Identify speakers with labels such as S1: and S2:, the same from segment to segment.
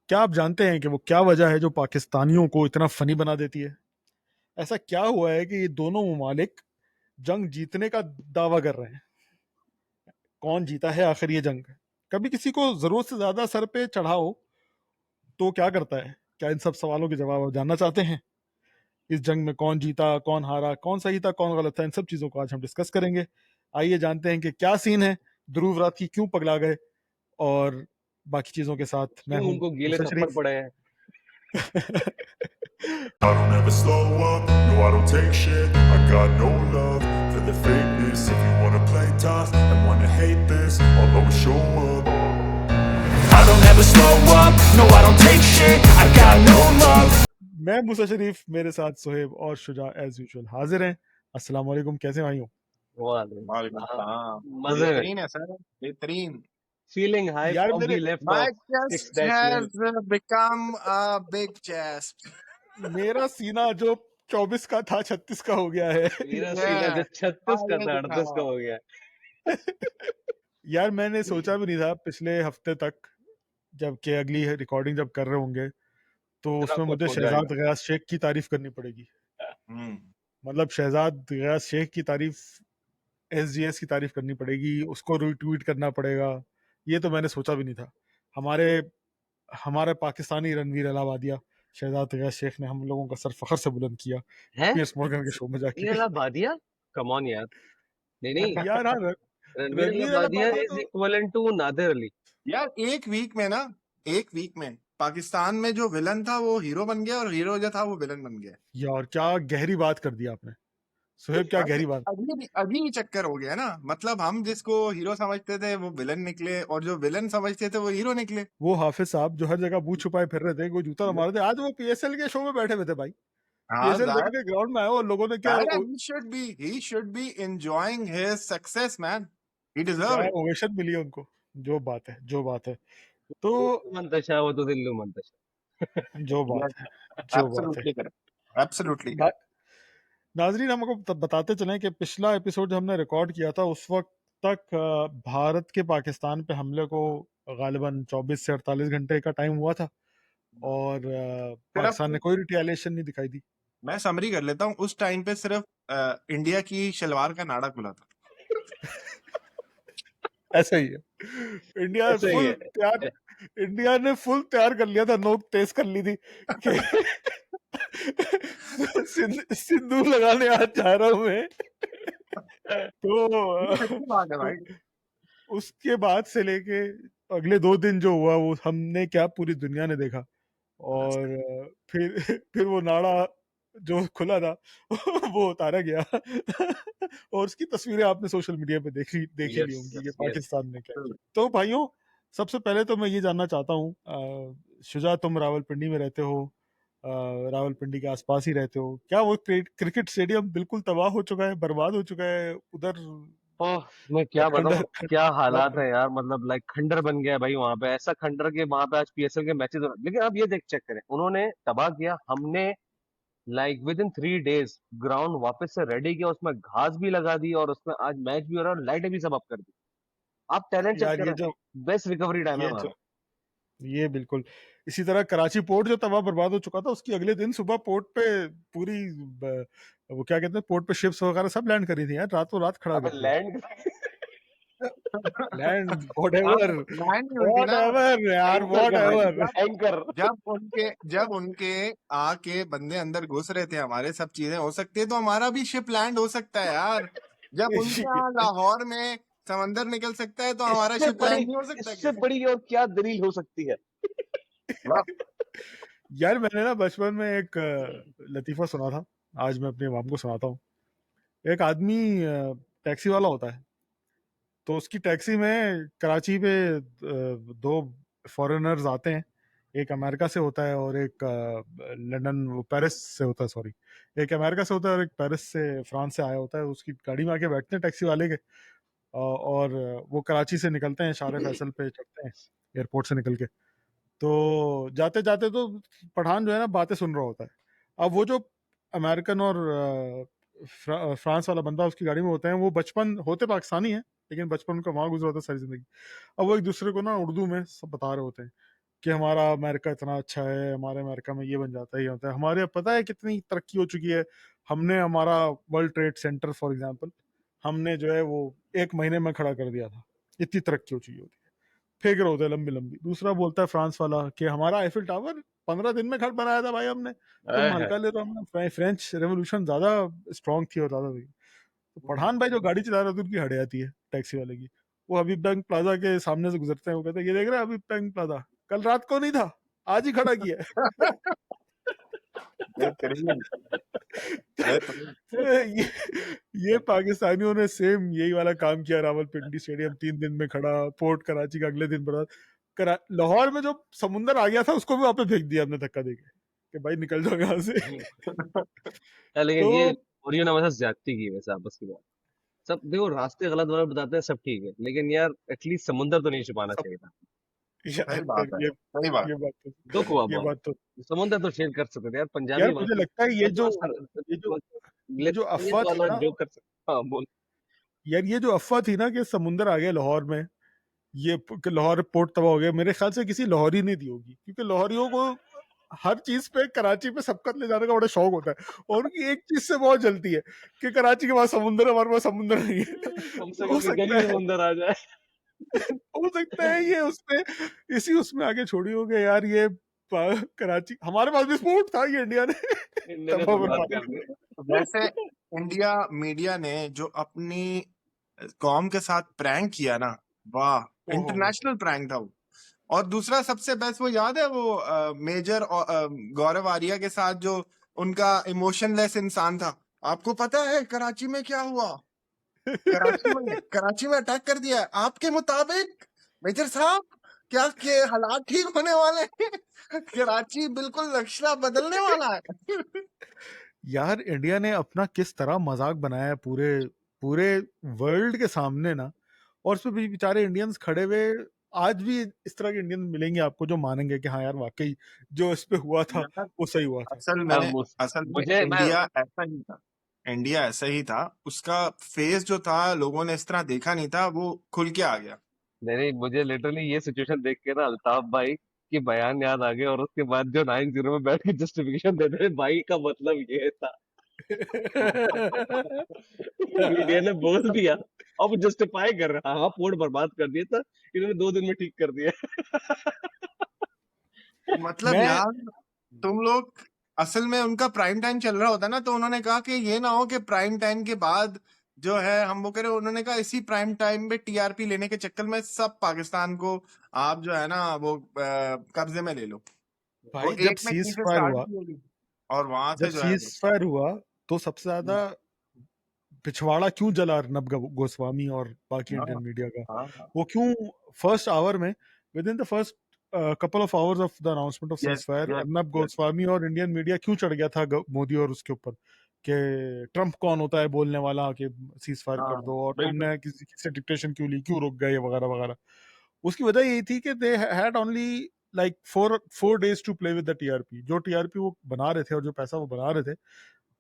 S1: क्या आप जानते हैं कि वो क्या वजह है जो पाकिस्तानियों को इतना फनी बना देती है? ऐसा क्या हुआ है कि ये दोनों ममालिक जंग जीतने का दावा कर रहे हैं? कौन जीता है आखिर ये जंग? कभी किसी को जरूरत से ज्यादा सर पे चढ़ाओ तो क्या करता है? क्या इन सब सवालों के जवाब आप जानना चाहते हैं? इस जंग में कौन जीता, कौन हारा, कौन सही था, कौन गलत था, इन सब चीजों को आज हम डिस्कस करेंगे। आइए जानते हैं कि क्या सीन है, ध्रुव राठी क्यों पगला गए, और बाकी चीजों के साथ मैं
S2: क्यों
S1: हूँ
S2: उनको गीले
S1: मुसा
S2: थप्पड़
S1: शरीफ।
S2: पड़े हैं?
S3: I don't ever slow up, no I don't take shit. I got no love for the fakeness. If you wanna play tough and wanna hate this, I'll always show up. I don't ever slow up, no I don't take shit. I got no love.
S1: मैं मुसा शरीफ, मेरे साथ सोहेब और Shuja as usual हाजिर हैं। अस्सलाम वालेकुम, कैसे भाई हो?
S4: वालेकुम
S2: हाँ,
S4: सलाम।
S2: मजे में,
S4: बेहतरीन है सर, बेहतरीन।
S2: फीलिंग हाई
S1: यार
S2: फ्रॉम
S1: मेरे
S2: we left
S4: My
S2: off
S4: chest
S2: 6
S4: has
S2: minute.
S4: become a big chest.
S1: मेरा सीना जो 24 का था 36 का हो गया है।
S2: मेरा सीना जो
S4: Yeah,
S2: 36 का
S4: ये
S2: था 38 का
S4: दिखाओ।
S2: हो गया।
S1: यार मैंने सोचा भी नहीं था पिछले हफ्ते तक, जबकि अगली रिकॉर्डिंग जब कर रहे होंगे तो
S2: इतना
S1: उसमें
S2: कुछ
S1: मुझे
S2: हो
S1: शहजाद
S2: जाएगा।
S1: गयास शेख की तारीफ करनी पड़ेगी।
S4: हम्म।
S1: मतलब शहजाद गयास शेख की तारीफ, एसजीएस की तारीफ करनी पड़ेगी, उसको रिट्वीट करना पड़ेगा। ये तो मैंने सोचा भी नहीं था। हमारे हमारे पाकिस्तानी रणवीर अलाहाबादिया शहजाद गयास शेख ने हम लोगों का सर फखर से बुलंद किया
S2: हैं?
S1: पियर्स मॉर्गन के शो में जाके।
S2: रणवीर अलाहाबादिया? कम ऑन यार। नहीं नहीं,
S1: यार हाँ,
S2: रणवीर
S1: रणवीर
S2: अलाहाबादिया
S1: अलाहाबादिया
S2: इज
S1: तो
S2: इक्विवेलेंट टू नादिर अली।
S4: यार एक वीक में पाकिस्तान में जो विलन था वो हीरो बन गया और हीरो जो था वो विलन बन गया।
S1: यार क्या गहरी बात कर दी आपने सुहेब, क्या
S4: बस
S1: गहरी बात।
S4: अभी चक्कर हो गया ना। मतलब हम जिसको हीरो समझते थे वो विलन निकले, और जो विलन समझते थे वो हीरो निकले।
S1: वो हाफिज साहब जो हर जगह मुंह छुपाए फिर रहे थे, कोई जूता ना मारे थे, आज वो पीएसएल के शो में बैठे हुए थे भाई।
S4: हाँ,
S1: पीएसएल देखने ग्राउंड में आए और लोगों ने क्या
S4: जाहिर है, he should be enjoying his success, man. He
S1: क्या
S4: deserve it.
S1: ओवेशन मिली है उनको। जो बात है, जो बात है, तो
S2: मंतशा वो तो दिल्लू मंतशा।
S1: जो
S4: Yes,
S1: बात है, जो बात है।
S4: absolutely correct. Absolutely
S1: बा-
S4: correct.
S1: नाजरीन, हमको बताते चलें कि पिछला एपिसोड जो हमने रिकॉर्ड किया था उस वक्त तक भारत के पाकिस्तान पे हमले को गालिबन 24 से 48 घंटे का टाइम हुआ था, और
S4: सिर्फ
S1: पाकिस्तान ने कोई रिटेलिएशन नहीं दिखाई दी।
S4: मैं समरी कर लेता हूँ, उस टाइम पे सिर्फ इंडिया की शलवार का नाड़ा खुला था।
S1: ऐसा ही है। इंडिया
S2: ऐसे ही
S1: फुल
S2: है।
S1: तैयार, इंडिया ने फुल तैयार कर लिया था, नोक तेज कर ली थी कि सिंदूर लगाने आज जा रहा हूं मैं।
S4: ये
S1: तो
S4: सच्ची बात है भाई।
S1: उसके बाद से लेके अगले 2 दिन जो हुआ वो हमने क्या पूरी दुनिया ने देखा। और फिर वो नाड़ा जो खुला था वो उतारा गया। और उसकी तस्वीरें आपने सोशल मीडिया पे देखी ली
S2: यस
S1: होंगी कि
S2: यस।
S1: पाकिस्तान ने क्या किया। तो भाइयों, सबसे पहले तो मैं ये जानना चाहता हूँ, शुजा तुम रावलपिंडी में रहते हो, रावलपिंडी के आसपास ही रहते हो, क्या वो क्रिकेट स्टेडियम बिल्कुल तबाह हो चुका है, बर्बाद हो चुका है उधर?
S2: ओह, मैं क्या
S1: खंडर
S2: बताऊं क्या हालात
S1: खंडर
S2: है यार। मतलब लाइक खंडर बन गया है भाई वहां पे। ऐसा खंडर के वहां पे आज पीएसएल के मैचेस हो रहे हैं। लेकिन अब ये देख चेक करें, उन्होंने तबाह किया, हमने like with in 3 days ground वापस से रेडी किया, उसमें घास भी लगा दी और उसमें आज मैच भी हो रहा है और लाइटें भी सब अप कर दी। आप टैलेंट चेक
S1: यार
S2: करें, बेस्ट रिकवरी टाइम है
S1: ये
S2: हमारा।
S1: जो ये बिल्कुल इसी तरह कराची पोर्ट जो तबाह बर्बाद हो चुका था, उसकी अगले दिन सुबह पोर्ट पे पूरी वो क्या कहते हैं, पोर्ट पे शिप्स वगैरह सब लैंड करी थी यार, रातों रात खड़ा
S2: अब
S1: कर दिया।
S2: लैंड
S1: लैंड
S4: हाँ,
S1: व्हाटएवर,
S4: लैंड नहीं हुई थी ना।
S1: व्हाटएवर यार,
S2: एंकर कर रहे
S1: व्हाटएवर।
S2: थे, एंकर।
S4: जब उनके आके बंदे अंदर घुस रहे थे हमारे, सब चीजें हो सकती है, तो हमारा भी शिप लैंड हो सकता है यार। जब उनके यहाँ लाहौर में समंदर निकल सकता है तो हमारा शिप लैंड नहीं हो सकता
S2: इससे
S4: क्या?
S2: बड़ी और क्या दलील हो सकती है?
S4: वाह।
S1: यार मैंने ना बचपन में एक लतीफा सुना था, आज मैं अपनी आवाम को सुनाता हूँ। एक आदमी टैक्सी वाला होता है, तो उसकी टैक्सी में कराची पे दो फॉरेनर्स आते हैं। एक अमेरिका से होता है और एक लंदन, वो पेरिस से होता है, सॉरी। एक अमेरिका से होता है और एक पेरिस से, फ्रांस से आया होता है। उसकी गाड़ी में आके बैठते हैं टैक्सी वाले के, और वो कराची से निकलते हैं, शार फैसल पे चढ़ते हैं एयरपोर्ट से निकल के। तो जाते जाते तो पठान जो है ना बातें सुन रहा होता है। अब वो जो अमेरिकन और फ्रांस वाला बंदा उसकी गाड़ी में होते हैं, वो बचपन होते पाकिस्तानी है लेकिन बचपन उनका वहां गुजरा होता है सारी जिंदगी। अब वो एक दूसरे को ना उर्दू में सब बता रहे होते हैं कि हमारा अमेरिका इतना अच्छा है, हमारे अमेरिका में ये बन जाता है, ये होता है। हमारे पता है कितनी तरक्की हो चुकी है। हमने हमारा world trade centre for example हमने जो है वो 1 महीने में खड़ा कर दिया था। इतनी तरक्की हो चुकी होती है, फेंक रहे होते हैं लंबी लंबी। दूसरा बोलता है फ्रांस वाला कि हमारा आईफिल टावर 15 दिन में खड़ बनाया था भाई हमने, तुम
S2: है।
S1: हल्का ले रहे हो। हमने फ्रेंच रेवोल्यूशन ज्यादा स्ट्रांग थी और ज्यादा थी। तो पठान भाई जो गाड़ी चला रहे थे उनकी हड़े आती है टैक्सी वाले की। वो हबीब बैंक प्लाजा के सामने से गुजरते हैं, वो कहते हैं ये देख रहे हैं हबीब बैंक प्लाजा, कल रात को नहीं था, आज ही खड़ा किया है।
S4: बेहतरीन, बेहतरीन।
S1: ये पाकिस्तानियों ने सेम यही वाला काम किया। रावलपिंडी स्टेडियम 3 दिन में खड़ा, पोर्ट कराची का अगले दिन बना। लाहौर में जो समुंदर आ गया था उसको भी वहां पे फेंक दिया हमने धक्का देके कि भाई निकल जाओ यहाँ से।
S2: लेकिन ये
S1: तो
S2: पूरी ना वैसे ज्यादती की वैसे आपस की बात। सब देखो रास्ते गलत गलत बताते हैं, सब ठीक है, लेकिन यार एटलीस्ट समुंदर तो नहीं छुपाना
S1: सब
S2: चाहिए था।
S4: सही
S1: यार
S4: बात है, सही बात।
S1: ये बात तो
S2: दुख हुआ
S1: ये
S2: बहुत।
S1: बात तो
S2: समुंदर तो शेयर कर सकते थे यार,
S1: यार
S2: पंजाबी
S1: मुझे
S2: वाला
S1: लगता है ये जो ये जो ये जो
S2: लेफ्टिनेंट
S1: अफवाह थी
S2: वाला
S1: ना
S2: जो कर सकते। हाँ बोल।
S1: यार, ये जो अफवाह थी ना कि समुंदर आ गया लाहौर में, कि लाहौर पोर्ट तबाह हो गया, मेरे ख्याल से किसी लाहौरी ने दी होगी, क्योंकि लाहौरियों को हर चीज पे कराची पे सबकत ले जाने का बड़ा शौक होता है। और उनकी एक चीज से बहुत जलती है कि कराची के पास समुंदर है, हमारे पास समुंदर नहीं है।
S2: कम से
S1: तो
S2: कम एक गली समुंदर आ जाए।
S1: हो सकता है ये उसमें इसी उसमें आगे छोड़ी हो गई यार। ये कराची हमारे पास भी पोर्ट था, ये इंडिया ने
S2: इंडिया ने
S1: तबाह
S2: बर्बाद
S1: बर्बाद
S2: कर
S1: कर
S2: दिया।
S4: वैसे इंडिया मीडिया ने जो अपनी कौम के साथ प्रैंक किया ना, वाह,
S1: दिया। ओहो
S4: इंटरनेशनल प्रैंक था वो। और दूसरा सबसे बेस्ट, वो याद है वो मेजर गौरव आर्या के साथ जो उनका इमोशनलेस इंसान था। आपको पता है कराची में क्या हुआ? कराची में अटैक कर दिया है। आपके मुताबिक मेजर साहब क्या के हालात ठीक होने वाले हैं? कराची बिल्कुल नक्शा बदलने वाला है।
S1: यार इंडिया ने अपना किस तरह मजाक बनाया है पूरे पूरे वर्ल्ड के सामने ना। और उसमें भी बेचारे इंडियंस खड़े हुए, आज भी इस तरह के इंडियन मिलेंगे आपको जो मानेंगे कि हाँ यार वाकई जो इस पे हुआ था
S4: यार,
S1: वो सही हुआ था।
S2: अब
S4: असल में
S2: मुझे मैं
S4: इंडिया ऐसा ही था। इंडिया ऐसा ही था। उसका फेस जो था लोगों ने इस तरह देखा नहीं था, वो खुल के आ गया।
S2: नहीं, मुझे लिटरली ये सिचुएशन देख के ना अल्ताफ भाई की बयान याद आ गए, और उसके बाद जो 9-0 में बैठ के जस्टिफिकेशन देते थे भाई का मतलब ये था। मीडिया ने बोल दिया, अब जस्टिफाई कर रहा, हाँ पोर्ट बर्बाद कर दिया था, इन्होंने 2 दिन में ठीक कर दिया।
S4: मतलब
S1: मैं
S4: यार, तुम लोग असल में उनका प्राइम टाइम चल रहा होता ना, तो उन्होंने कहा कि ये ना हो कि प्राइम टाइम के बाद जो है हम वो करें। उन्होंने कहा इसी प्राइम टाइम पे टीआरपी लेने के चक्कर में सब पाकिस्तान को आप जो है ना वो कब्जे में ले लो। तो
S1: भाई जब
S4: एक में
S1: सीज
S4: चीजें
S1: फायर
S4: स्टार्ट
S1: हुआ
S4: की होगी और वहां
S1: जब
S4: से जो है
S1: सीज फायर हुआ तो सबसे ज्यादा
S4: हम्म,
S1: पिछवाड़ा क्यों जला अर्नब गोस्वामी और बाकी इंडियन
S4: हाँ,
S1: मीडिया का?
S4: हाँ, हाँ,
S1: वो क्यों फर्स्ट आवर में, within the first couple of hours of the announcement of cease
S4: yes,
S1: fire,
S4: yes,
S1: Arnab
S4: yes,
S1: Goswami और इंडियन मीडिया क्यों चढ़ गया था मोदी और उसके ऊपर कि ट्रम्प कौन होता है बोलने वाला कि सीज फायर कर
S4: हाँ,
S1: दो, और
S4: बिल्कुल।
S1: तुमने किसी से डिक्टेशन क्यों ली, क्यों रुक गए, वगैरह वगैरह। उसकी वजह यही थी कि they had only like four days to play with the TRP. जो टीआरपी वो बना रहे थे और जो पैसा वो बना रहे थे,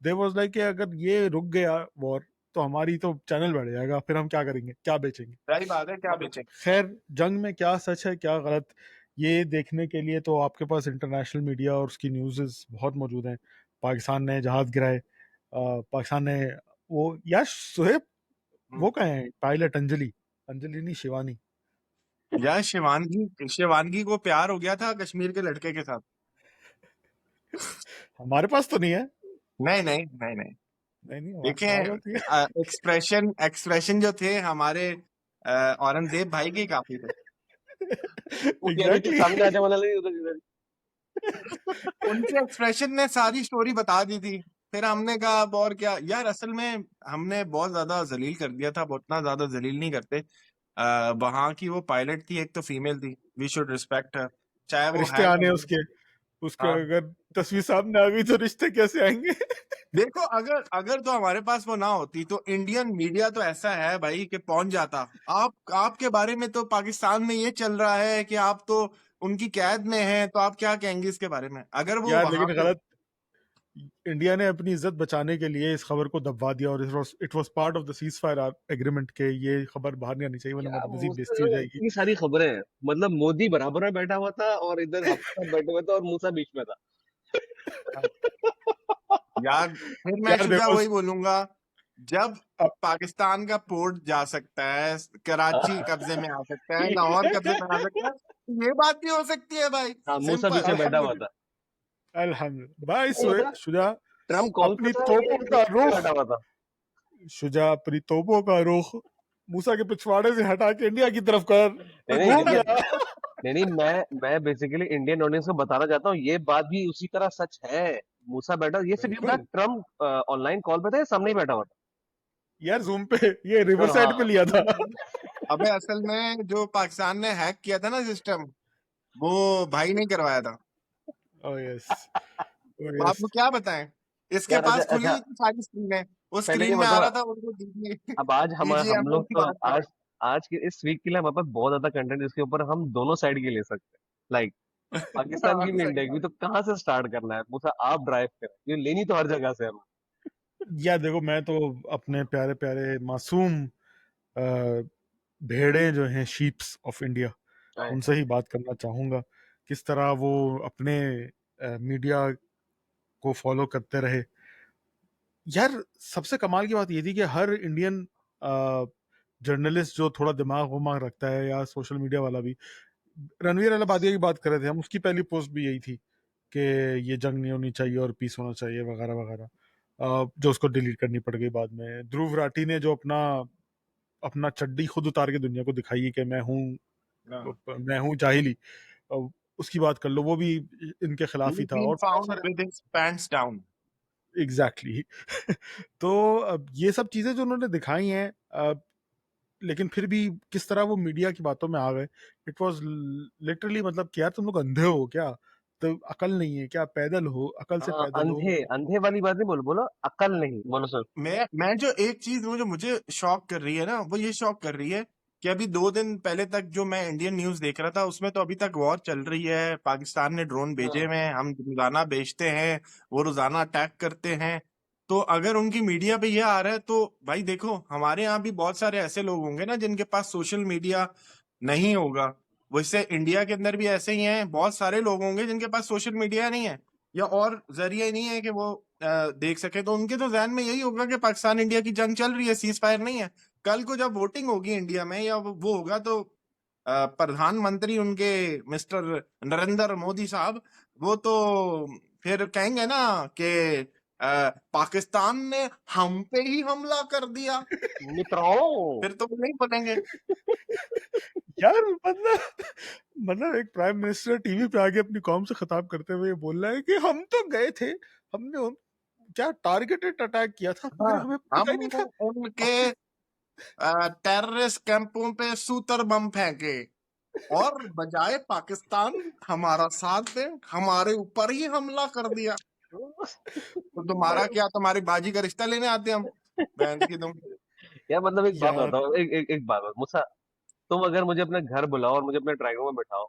S1: दे वाज लाइक कि अगर ये रुक गया वॉर तो हमारी तो चैनल बढ़ जाएगा, फिर हम क्या करेंगे, क्या बेचेंगे।
S4: सही बात है, क्या बेचें।
S1: खैर जंग में क्या सच है क्या गलत, ये देखने के लिए तो आपके पास इंटरनेशनल मीडिया और उसकी न्यूज़ बहुत मौजूद हैं। पाकिस्तान ने जहाज गिराए, पाकिस्तान ने वो यार सुहेब, वो कहाँ है पायलट? अंजलि, अंजलि नहीं शिवानी।
S4: यार शिवानगी को प्यार हो गया था कश्मीर के लड़के के साथ।
S1: हमारे पास तो नहीं है।
S4: नहीं, नहीं, नहीं, नहीं।
S1: नहीं नहीं हमारे
S4: देखें,
S1: पास नहीं
S4: एक्सप्रेशन जो थे हमारे औरंगजेब भाई के काफी थे।
S1: है।
S2: वो क्या अभी तो
S1: एग्जैक्टली।
S2: सामने आने वाला नहीं उधर।
S4: उनके एक्सप्रेशन ने सारी स्टोरी बता दी थी। फिर हमने कहा अब और क्या यार, असल में हमने बहुत ज्यादा जलील कर दिया था। उतना ज्यादा जलील नहीं करते। वहां की वो पायलट थी, एक तो फीमेल थी। वी शुड रिस्पेक्ट हर, चाहे वो
S1: रिश्ते
S4: है या
S1: आने
S4: नहीं।
S1: उसके उसके
S4: हाँ,
S1: अगर तस्वीर सामने आ गई तो रिश्ते कैसे आएंगे?
S4: देखो, अगर अगर तो हमारे पास वो ना होती तो इंडियन मीडिया तो ऐसा है भाई कि पहुंच जाता। आपके बारे में तो पाकिस्तान में ये चल रहा है कि आप तो उनकी कैद में हैं, तो आप क्या कहेंगे इसके बारे में? अगर वो
S1: यार
S4: वहां
S1: लेकिन
S4: पे
S1: गलत इंडिया ने अपनी इज्जत बचाने के लिए इस खबर को दबवा दिया और it was part of the cease fire agreement के ये खबर बाहर नहीं आनी चाहिए वरना
S2: क्या
S1: मजीद बेइज्जती हो जाएगी।
S2: इतनी सारी खबरें हैं, मतलब मोदी बराबर में बैठा हुआ था और इधर हफ्ता बैठे हुए थे और मूसा बीच में था।
S4: यार फिर मैं
S1: यार
S4: शुजा
S1: देखो
S4: वही बोलूंगा, जब
S1: अब
S4: पाकिस्तान का पोर्ट जा सकता है, कराची कब्जे में आ सकता है, लाहौर कब्जे में आ सकता है, तो ये बात भी हो सकती है भाई।
S2: हाँ, मूसा
S4: सिंपल।
S2: पीछे बैठा हुआ
S1: अल्हम्दुलिल्लाह
S2: था।
S1: अल्हम्दुलिल्लाह भाई
S2: नहीं बता,
S1: शुजा
S2: ट्रम्प कॉल पे
S1: अपनी
S2: था या
S1: तोपों का
S2: पीछे
S1: रुख
S2: बैठा हुआ था?
S1: शुजा अपनी तोपों का रुख मूसा के पिछवाड़े से हटा के इंडिया की तरफ कर
S2: नहीं नहीं
S1: घूम
S2: ये
S1: गया।
S2: नहीं मैं बेसिकली इंडियन ऑडियंस को बताना चाहता हूँ, ये बात भी उसी तरह सच है। मूसा बैठा, ये सिर्फ ये बता,
S1: बिल्कुल
S2: ट्रम्प ऑनलाइन कॉल पे था या सामने ही बैठा हुआ
S1: यार जूम पे ये
S2: था?
S1: रिवर साइड पे लिया था।
S4: अबे असल में जो पाकिस्तान ने हैक किया था ना सिस्टम, वो भाई नहीं करवाया था।
S1: ओह यस ओह
S4: वो आपको
S1: यस
S4: क्या बताएं, इसके
S2: यार अच्छा
S4: पास खुली
S2: अच्छा,
S4: हुई थी सारी स्क्रीनें, वो
S2: पहले ये
S4: स्क्रीन में आ
S2: बताओ,
S4: रहा था उनको दीजिए
S2: अब आज
S4: दीजिए
S2: हम
S4: हम
S2: लोग
S4: उनकी
S2: तो
S4: बात करें।
S2: आज के इस वीक के लिए हमारे पास बहुत ज्यादा कंटेंट जिसके ऊपर हम दोनों साइड की ले सकते हैं। लाइक पाकिस्तान
S4: हाँ,
S2: की भी
S4: सही
S2: इंटेक
S4: बात।
S2: भी, तो कहाँ से स्टार्ट करना है? मूसा आप ड्राइव करें, ये लेनी तो हर जगह से हमें।
S1: या देखो मैं तो अपने प्यारे प्यारे मासूम अ, भेड़े जो हैं शीप्स ऑफ इंडिया
S2: आए,
S1: उनसे ही बात करना चाहूंगा किस तरह वो अपने मीडिया को फॉलो करते रहे। यार सबसे कमाल की बात ये थी कि हर इंडियन जर्नलिस्ट जो थोड़ा दिमाग वमाग रखता है या सोशल मीडिया वाला भी रणवीर अलाहाबादिया की बात कर रहे थे हम उसकी पहली पोस्ट भी यही थी कि ये जंग नहीं होनी चाहिए और पीस होना चाहिए वगैरह वगैरह जो उसको डिलीट करनी पड़ गई बाद में। ध्रुव राठी ने जो अपना अपना चड्डी खुद उतार के दुनिया को दिखाई है कि
S4: हाँ।
S1: मैं हूँ जाहिली उसकी बात कर लो वो भी इनके खिलाफ ही
S4: He's
S1: था
S4: been
S1: और बहुत
S4: found
S1: सारे
S4: with his pants down.
S1: Exactly तो अब ये सब चीजें जो उन्होंने दिखाई हैं लेकिन फिर भी किस तरह वो मीडिया की बातों में आ गए इट वाज लिटरली मतलब कि यार तुम लोग अंधे हो क्या तो अकल नहीं है क्या पैदल हो अकल से पैदल हो।
S2: अंधे अंधे वाली बात नहीं, बोलो बोलो, अकल नहीं बोलो सर।
S4: मैं जो एक चीज जो मुझे शॉक कर रही है ना, वो ये शॉक कर रही है कि अभी 2 दिन पहले तक जो मैं इंडियन न्यूज देख रहा था, उसमें तो अभी तक वॉर चल रही है, पाकिस्तान ने ड्रोन भेजे हुए हैं, हम रोजाना बेचते हैं, वो रोजाना अटैक करते हैं। तो अगर उनकी मीडिया पे ये आ रहा है, तो भाई देखो हमारे यहाँ भी बहुत सारे ऐसे लोग होंगे ना जिनके पास सोशल मीडिया नहीं होगा। वैसे इंडिया के अंदर भी ऐसे ही हैं, बहुत सारे लोग होंगे जिनके पास सोशल मीडिया नहीं है या और जरिए नहीं है कि वो देख सके। तो उनके तो जहन में यही होगा कि पाकिस्तान इंडिया की जंग चल रही है, सीज फायर नहीं है। कल को जब वोटिंग होगी इंडिया में या वो होगा, तो प्रधानमंत्री उनके मिस्टर नरेंद्र मोदी साहब, वो तो फिर कहेंगे ना कि पाकिस्तान ने हम पे ही हमला कर दिया,
S2: मित्रों,
S4: फिर तो वो नहीं बोलेंगे।
S1: यार मतलब एक प्राइम मिनिस्टर टीवी पे आके अपनी कौम से खिताब करते हुए ये बोल रहा है कि हम तो गए थे हमने क्या टारगेटेड अटैक किया था
S4: हाँ,
S1: मगर हमें पता ही नहीं
S4: हमने
S1: था
S4: उनके
S1: अपने
S4: टेररिस्ट कैंपों पे सूतर बम फेंके और बजाय पाकिस्तान हमारा साथ दे, हमारे ऊपर ही हमला कर दिया। तो तुम्हारा क्या, तुम्हारी बाजी का रिश्ता लेने आते हम, बहन की तुम।
S2: यार मतलब एक बात
S1: यार
S2: बताओ, एक बात बताओ मूसा, तुम अगर मुझे अपने घर बुलाओ और मुझे अपने ड्राइंग रूम में बिठाओ,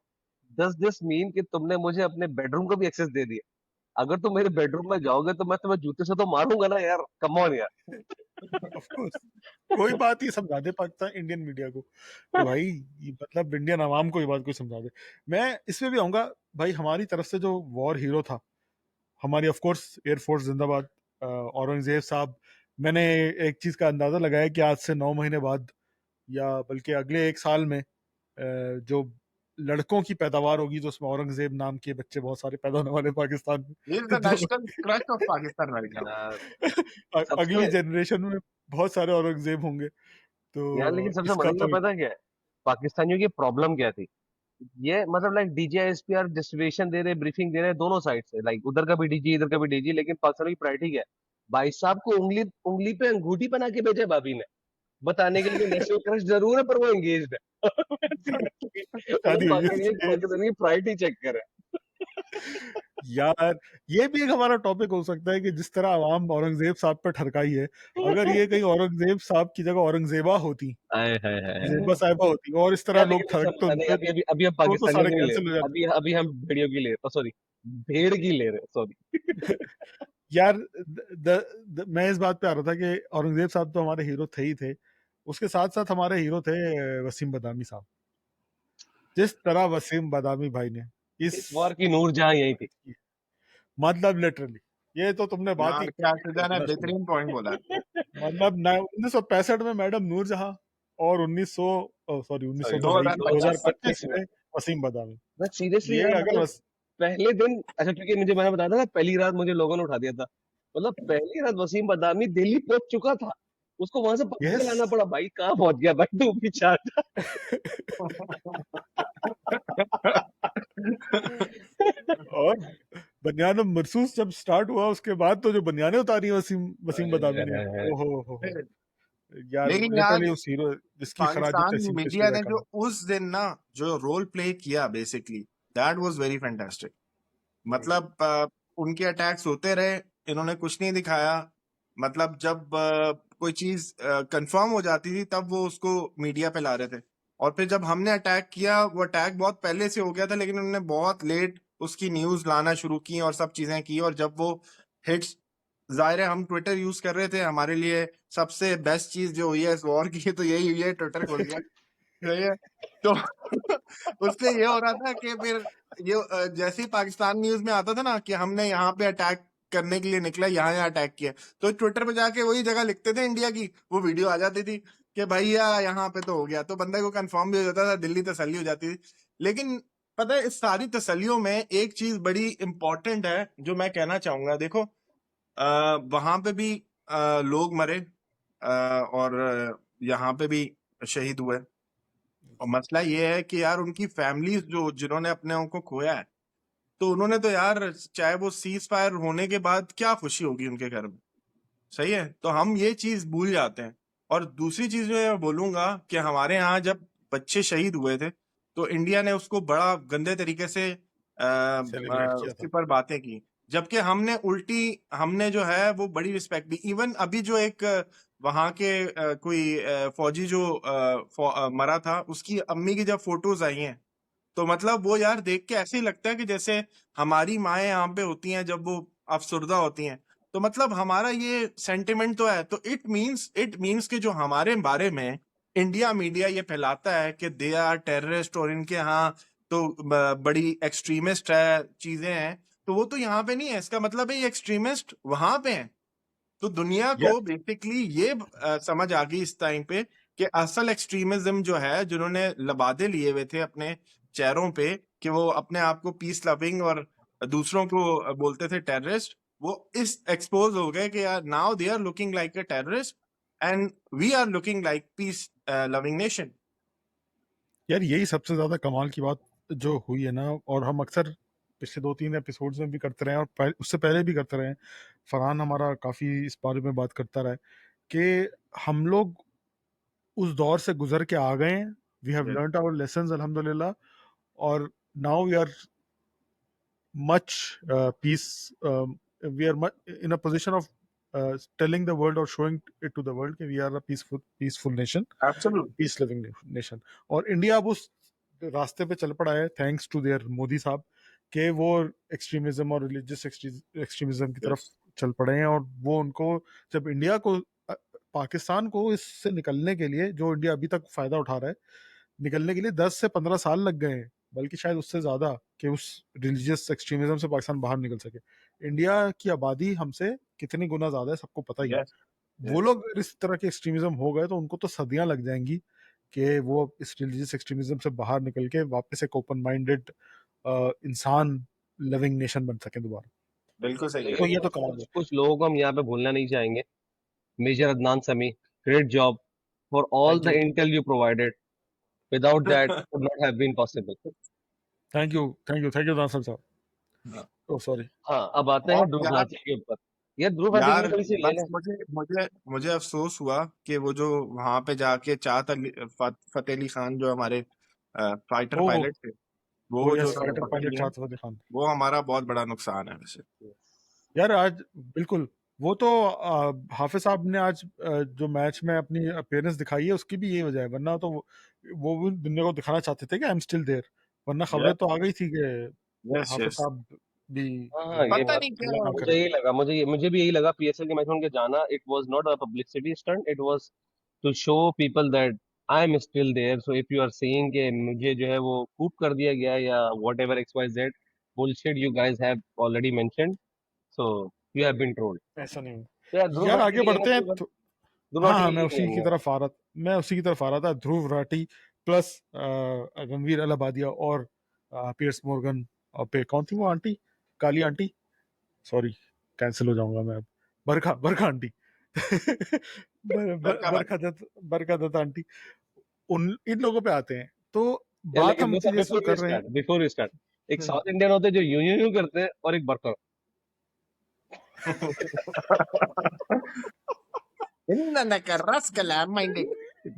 S2: डज दिस मीन कि तुमने मुझे अपने बेडरूम को भी एक्सेस दे दिया? अगर तुम मेरे बेडरूम में जाओगे तो मैं तुम्हें जूते से तो मारूंगा ना यार, कम ऑन यार।
S1: ऑफ कोर्स कोई बात ही समझा दे पाकिस्तान इंडियन मीडिया को कि भाई मतलब इंडियन आवाम को ये बात कोई समझा दे। मैं इसमें भी आऊंगा भाई हमारी तरफ से जो वॉर हीरो था हमारी ऑफ कोर्स एयरफोर्स जिंदाबाद औरंगजेब साहब। मैंने एक चीज का अंदाजा लगाया कि आज से 9 महीने बाद या बल्कि अगले एक साल में जो लड़कों की पैदावार होगी तो उसमें औरंगजेब नाम के बच्चे बहुत सारे पैदा होने वाले पाकिस्तान
S4: ही इज
S1: में
S4: द
S1: तो
S4: national crush of Pakistan right now.
S2: यार
S1: अगली
S2: सबसे
S1: जनरेशन में बहुत सारे औरंगजेब होंगे तो
S2: यार लेकिन सबसे
S1: इसका
S2: मजेदार
S1: तो
S2: पता क्या है, पाकिस्तानियों की प्रॉब्लम क्या थी? ये मतलब लाइक डीजीआईएसपीआर डिस्ट्रीब्यूशन दे रहे, ब्रीफिंग दे रहे दोनों साइड से, लाइक उधर का भी डीजी इधर का भी डीजी, लेकिन पाकिस्तान की प्रायोरिटी क्या है? भाई साहब को उंगली उंगली पे अंगूठी बना के भेजा है भाभी ने, बताने के लिए नेशनल क्रश जरूर है पर वो एंगेज्ड है। मतलब
S1: शादी हुई है उसकी।
S2: पाकिस्तान की प्रायोरिटी चेक करे।
S1: यार ये भी एक हमारा टॉपिक हो सकता है कि जिस तरह आवाम औरंगजेब साहब पे ठरकाई है अगर ये कहीं औरंगजेब साहब की जगह औरंगजेबा होती
S2: हाय हाय हाय।
S1: जेबा साहिबा होती और इस तरह
S2: यार
S1: लोग
S2: लेकिन
S1: ठरकते
S2: नहीं,
S1: उनपे
S2: अभी अभी अभी हम
S1: तो
S2: पाकिस्तानियों
S1: सारे
S2: की नहीं ले
S1: कैंसिल हो
S2: रहे,
S1: जाते।
S2: अभी अभी हम भेड़ियों की ले, सॉरी, भेड़ की ले रहे, सॉरी।
S1: यार मैं इस बात पे आ रहा था कि औरंगजेब साहब तो हमारे हीरो थे ही थे, उसके साथ साथ हमारे हीरो थे वसीम बदामी साहब। जिस तरह वसीम बदामी भाई ने इस
S2: इस वॉर की नूरजहां यही थी।
S1: मतलब लिटरली, ये तो तुमने बात ही
S4: यार क्या सीधा ने
S1: बड़ा सही।
S4: बेहतरीन पॉइंट बोला है।
S1: मतलब 1965 में मैडम नूरजहां और 1900 सॉरी 1900
S4: सॉरी
S1: तो है ही,
S4: 2025
S1: 2025
S2: में
S1: में वसीम बदामी।
S2: मैं सीरियसली
S1: ये
S2: यार,
S1: अगर
S2: मतलब पहले दिन, अच्छा क्योंकि मुझे, मैंने बताया था ना, पहली रात मुझे लोगों ने उठा दिया था, मतलब पहली रात वसीम बदामी दिल्ली पहुंच चुका था, उसको वहां से पकड़ के
S1: यस
S2: लाना पड़ा। भाई कहाँ पहुंच गया भाई तू भी चार।
S1: और बनियान मरसूस जब स्टार्ट हुआ उसके बाद तो जो बनियानें उतारी वसीम वसीम बदामी ने, ओहो हो यार
S4: लेकिन यार
S1: लिटरली उस हीरो जिसकी खराजी
S4: पाकिस्तान
S1: तहसीन
S4: मीडिया
S1: कश्मीर
S4: ने
S1: है
S4: जो
S1: कमाल।
S4: उस दिन ना जो रोल प्ले किया basically, that was very fantastic. मतलब उनके अटैक्स होते रहे, इन्होंने कुछ नहीं दिखाया। मतलब जब कोई चीज कंफर्म हो जाती थी तब वो उसको मीडिया पे ला रहे थे। और फिर जब हमने अटैक किया, वो अटैक बहुत पहले से हो गया था लेकिन उन्होंने बहुत लेट उसकी न्यूज लाना शुरू की और सब चीजें की। और जब वो हिट्स, जाहिर है हम ट्विटर यूज कर रहे थे, हमारे लिए सबसे बेस्ट चीज जो हुई है इस वॉर की तो यही हुई है, ट्विटर खोल दिया। सही है। तो उससे ये हो रहा था कि फिर ये जैसे ही पाकिस्तान न्यूज में आता था ना कि हमने यहाँ पे अटैक करने के लिए निकला, यहाँ अटैक किया, तो ट्विटर पे जाके वही जगह लिखते थे इंडिया की, वो वीडियो आ जाती थी कि भैया यहाँ पे तो हो गया, तो बंदे को कंफर्म भी हो जाता था, दिल्ली तसल्ली हो जाती थी। लेकिन पता है इस सारी तसल्लियों में एक चीज बड़ी इंपॉर्टेंट है जो मैं कहना चाहूंगा। देखो वहां पे भी लोग मरे और यहाँ पे भी शहीद हुए। और मसला ये है कि यार उनकी फैमिलीज जो जिन्होंने अपने उनको खोया है, तो उन्होंने तो यार चाहे वो सीज फायर होने के बाद क्या खुशी होगी उनके घर में। सही है, तो हम ये चीज भूल जाते हैं। और दूसरी चीज जो मैं बोलूंगा कि हमारे यहाँ जब बच्चे शहीद हुए थे तो इंडिया ने उसको बड़ा गंदे तरीके से
S1: सेलिब्रेट किया
S4: उसके
S1: था।
S4: ऊपर बातें की, जबकि हमने उल्टी, हमने जो है वो बड़ी रिस्पेक्ट दी। इवन अभी जो एक वहां के कोई फौजी जो मरा था, उसकी अम्मी की जब फोटोज आई हैं तो मतलब वो यार देख के ऐसे ही लगता है कि जैसे हमारी माएँ यहाँ पे होती हैं जब वो अफसुर्दा होती हैं। तो मतलब हमारा ये सेंटिमेंट तो है, तो इट मीन्स कि जो हमारे बारे में इंडिया मीडिया ये फैलाता है कि दे आर टेररिस्ट और इनके यहाँ तो बड़ी एक्सट्रीमिस्ट है चीजें हैं, तो वो तो यहाँ पे नहीं है। इसका मतलब है ये एक्सट्रीमिस्ट वहां पे हैं। तो दुनिया
S1: या
S4: को बेसिकली ये समझ आ गई इस टाइम पे कि असल एक्सट्रीमिज्म जो है, जिन्होंने लबादे लिए हुए थे अपने चेहरों पे कि वो अपने आप को पीस लविंग और दूसरों को बोलते थे टेररिस्ट, वो इस एक्सपोज हो गए कि यार now they are looking like a terrorist and we are looking like peace loving nation.
S1: यार यही सबसे ज्यादा कमाल की बात जो हुई है ना, और हम अक्सर पिछले 2-3 एपिसोड्स में भी करते रहे हैं और उससे पहले भी करते रहे हैं, फरहान हमारा काफी इस बारे में बात करता रहा है कि हम लोग उस दौर से गुजर के आ गए हैं, we have learned our lessons अल्हम्दुलिल्लाह, और now we are much peace. We are in a position of telling the world or showing it to the world that we are a peaceful nation,
S4: absolutely.
S1: peace living nation. और India अब उस रास्ते पे चल पड़ा है thanks to their Modi साहब के वो एक्सट्रीमिज्म और रिलीजियस एक्सट्रीमिज्म की तरफ
S4: यस।
S1: चल पड़े हैं। और वो उनको जब इंडिया को पाकिस्तान को इससे निकलने के लिए, जो इंडिया अभी तक फायदा उठा रहा है, निकलने के लिए 10 से 15 साल लग गए हैं, बल्कि शायद उससे ज्यादा, कि उस रिलीजियस एक्सट्रीमिज्म से पाकिस्तान बाहर निकल सके। इंडिया की आबादी हमसे कितनी गुना ज्यादा है सबको पता ही है।
S4: यस।
S1: वो लोग अगर इस तरह के एक्सट्रीमिज्म हो गए तो उनको तो सदियां लग जाएंगी कि वो इस रिलीजियस एक्सट्रीमिज्म से बाहर निकल के वापस एक ओपन माइंडेड इंसान लविंग नेशन बन सके दोबारा।
S4: बिल्कुल सही
S1: तो
S4: है।
S1: ये तो कमाल
S2: कुछ
S1: है।
S2: कुछ लोगों को हम यहाँ पे भूलना नहीं चाहेंगे। Major Adnan Sami, great job for all
S1: thank
S2: the
S1: you,
S2: intel you provided, without that could not have been possible.
S1: Thank you, thank you, thank you Nasir साहब। Oh sorry.
S2: हाँ, अब आते हैं
S4: और
S2: ध्रुव
S4: यार,
S2: राठी के ऊपर। यार ध्रुव राठी की
S4: यार
S2: भी थोड़ी सी ले
S4: बस
S2: लें।
S4: मुझे मुझे मुझे अफसोस हुआ कि वो जो वहां पे जाके फतेह अली खान जो हमारे फाइटर
S1: ओह
S4: पायलट थे,
S1: वो
S4: वो जो
S1: यस, फाइटर
S4: शहीद
S1: पायलट
S4: हुए हैं,
S1: चाहत फतेह खान।
S4: वो हमारा बहुत बड़ा नुकसान है वैसे।
S1: यार आज बिल्कुल, वो तो हाफिज साहब ने आज जो मैच में अपनी अपीयरेंस दिखाई है उसकी भी यही वजह है, वरना तो वो भी दुनिया को दिखाना चाहते थे कि आई एम स्टिल देयर, वरना खबरें
S4: यस।
S1: तो आ गई थी कि
S4: यस।
S1: हाफिज
S4: यस।
S1: साहब भी
S2: हाँ ये
S4: पता
S2: बात
S4: नहीं
S1: हल्ला
S4: क्या
S1: ना
S2: मुझे
S1: करे।
S2: यही लगा, मुझे भी यही लगा पीएसएल के मैच में उनके जाना, it was not a publicity stunt, it was to show people that I am still there, so if you are saying कि मुझे जो है वो कूप कर दिया गया या whatever X Y Z bullshit you guys have already mentioned, so you have been trolled.
S1: ऐसा नहीं
S2: तो यार
S1: है
S2: ध्रुव
S1: यार,
S2: राठी
S1: आगे
S2: की
S1: बढ़ते हैं
S2: कहने पर,
S1: तो।
S2: ध्रुव
S1: हाँ
S2: राठी
S1: हाँ,
S2: की
S1: मैं
S2: यही
S1: उसी की
S2: कहेंगे।
S1: तरफ आ रहा मैं उसी की तरफ आ रहा था। ध्रुव राठी प्लस रणवीर अलाबादिया और पियर्स मॉर्गन। और पे कौन थी वो आंटी, काली आंटी, सॉरी कैंसिल हो जाऊंगा मैं अब। बरखा बरखा आंटी
S4: बरका भाई।
S1: बरखा दत्त आंटी। उन इन लोगों पे आते हैं तो
S2: यार
S1: बात
S2: लेकिन
S1: हम
S2: मुझे
S1: इसी चीज पे कर रहे हैं।
S2: बिफोर वी स्टार्ट, एक
S1: हम्म,
S2: साउथ इंडियन होते हैं जो यूं यूं यूं करते हैं और एक बरका।
S4: इन्नका रस्कला माइंडेड।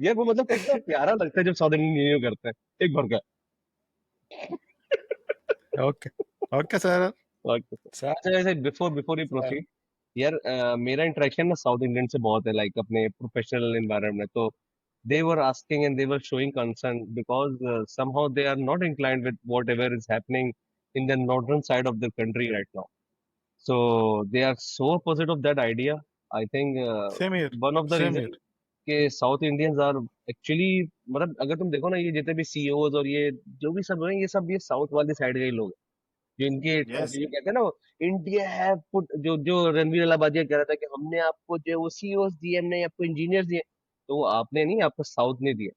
S2: यार वो मतलब कितना प्यारा लगता है जब साउथ इंडियन यूं यूं करते हैं, एक बरका।
S1: Okay okay sir. सर
S2: अच्छा जैसे before before you
S1: sir
S2: proceed, यार मेरा इंटरेक्शन ना साउथ इंडियन से बहुत है, लाइक अपने प्रोफेशनल एनवायरनमेंट में, तो they were asking and they were showing concern because somehow they are not inclined with whatever is happening in the northern side of the country right now, so they are so opposite of that idea. I think
S1: same year,
S2: one of the
S1: same
S2: reason
S1: year.
S2: कि south Indians are actually, मतलब अगर तुम देखो ना ये जितने भी CEOs और ये जो भी सब हैं ये सब ये साउथ वाली साइड के ही लोग हैं, जो इनके
S4: यस।
S2: जो कहते हैं ना, इंडिया है पुट, जो जो रणवीर अलाबादिया कह रहा था कि हमने आपको जो वो सीईओज दिए, हमने आपको इंजीनियर्स दिए, तो वो आपने नहीं, आपको साउथ ने दिए,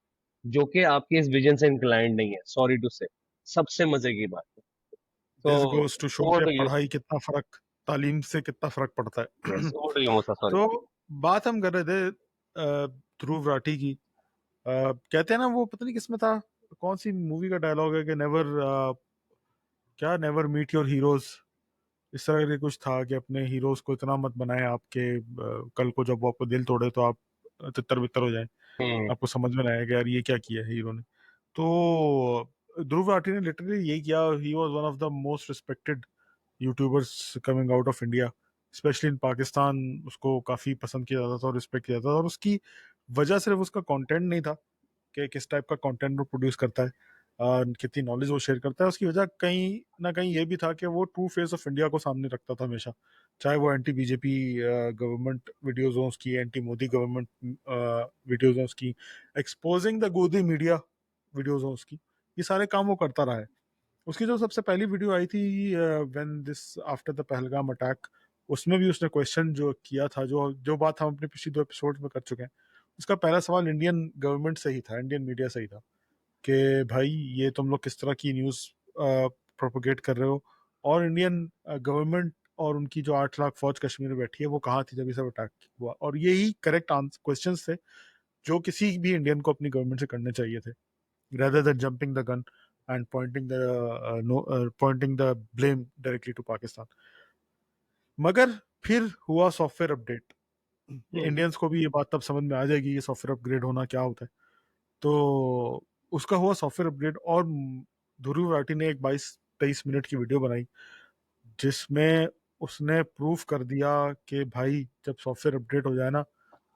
S2: जो कि आपके इस विजन से इंक्लाइंड नहीं है, सॉरी टू से। सबसे मजे की बात है। तो
S1: this goes to show
S2: over
S1: के
S2: टू यू।
S1: पढ़ाई कितना फर्क, तालीम से कितना फर्क पड़ता है।
S2: Yes, over to you Musa, sorry.
S1: तो बात हम कर रहे थे ध्रुव राठी की। कहते हैं ना वो पता नहीं किसमें था, कौन सी मूवी का डायलॉग है कि नेवर क्या नेवर मीट योर हीरोज, इस तरह के कुछ था कि अपने हीरोज को इतना मत बनाए आपके कल को जब वो आपको दिल तोड़े तो आप तितर बितर हो जाए,
S2: हम्म।
S1: आपको समझ में ना आए कि यार ये क्या किया है हीरो ने। तो ध्रुव राठी ने लिटरली यही किया। He was one of the most respected YouTubers coming out of India, specially in Pakistan. उसको काफ़ी पसंद किया जाता था और रिस्पेक्ट किया जाता था, और उसकी वजह सिर्फ उसका कंटेंट नहीं था कि किस टाइप का कंटेंट वो प्रोड्यूस करता है, कितनी नॉलेज वो शेयर करता है। उसकी वजह कहीं ना कहीं ये भी था कि वो ट्रू फेस ऑफ इंडिया को सामने रखता था हमेशा, चाहे वो एंटी बीजेपी गवर्नमेंट वीडियोज हों उसकी, एंटी मोदी गवर्नमेंट वीडियोज हों उसकी, एक्सपोजिंग द गोदी मीडिया वीडियोज हों उसकी, ये सारे काम वो करता रहा है। उसकी जो सबसे पहली वीडियो आई थी when this after the Pahalgam attack, उसमें भी उसने क्वेश्चन जो किया था, जो जो बात हम अपने पिछले 2 एपिसोड में कर चुके हैं, उसका पहला सवाल इंडियन गवर्नमेंट से ही था, इंडियन मीडिया से ही था कि भाई ये तुम लोग किस तरह की न्यूज़ प्रोपोगेट कर रहे हो, और इंडियन गवर्नमेंट और उनकी जो 8 लाख फौज कश्मीर में बैठी है वो कहाँ थी जब ये सब अटैक हुआ। और यही करेक्ट क्वेश्चन थे जो किसी भी इंडियन को अपनी गवर्नमेंट से करने चाहिए थे, rather than jumping the gun and pointing the blame directly to Pakistan. मगर फिर हुआ सॉफ्टवेयर अपडेट। इंडियंस को भी ये बात तब समझ में आ जाएगी ये सॉफ्टवेयर अपग्रेड होना क्या होता है। तो उसका हुआ सॉफ्टवेयर अपग्रेड, और ध्रुव राठी ने एक 22-23 मिनट की वीडियो बनाई जिसमें उसने प्रूफ कर दिया कि भाई जब सॉफ्टवेयर अपडेट हो जाए ना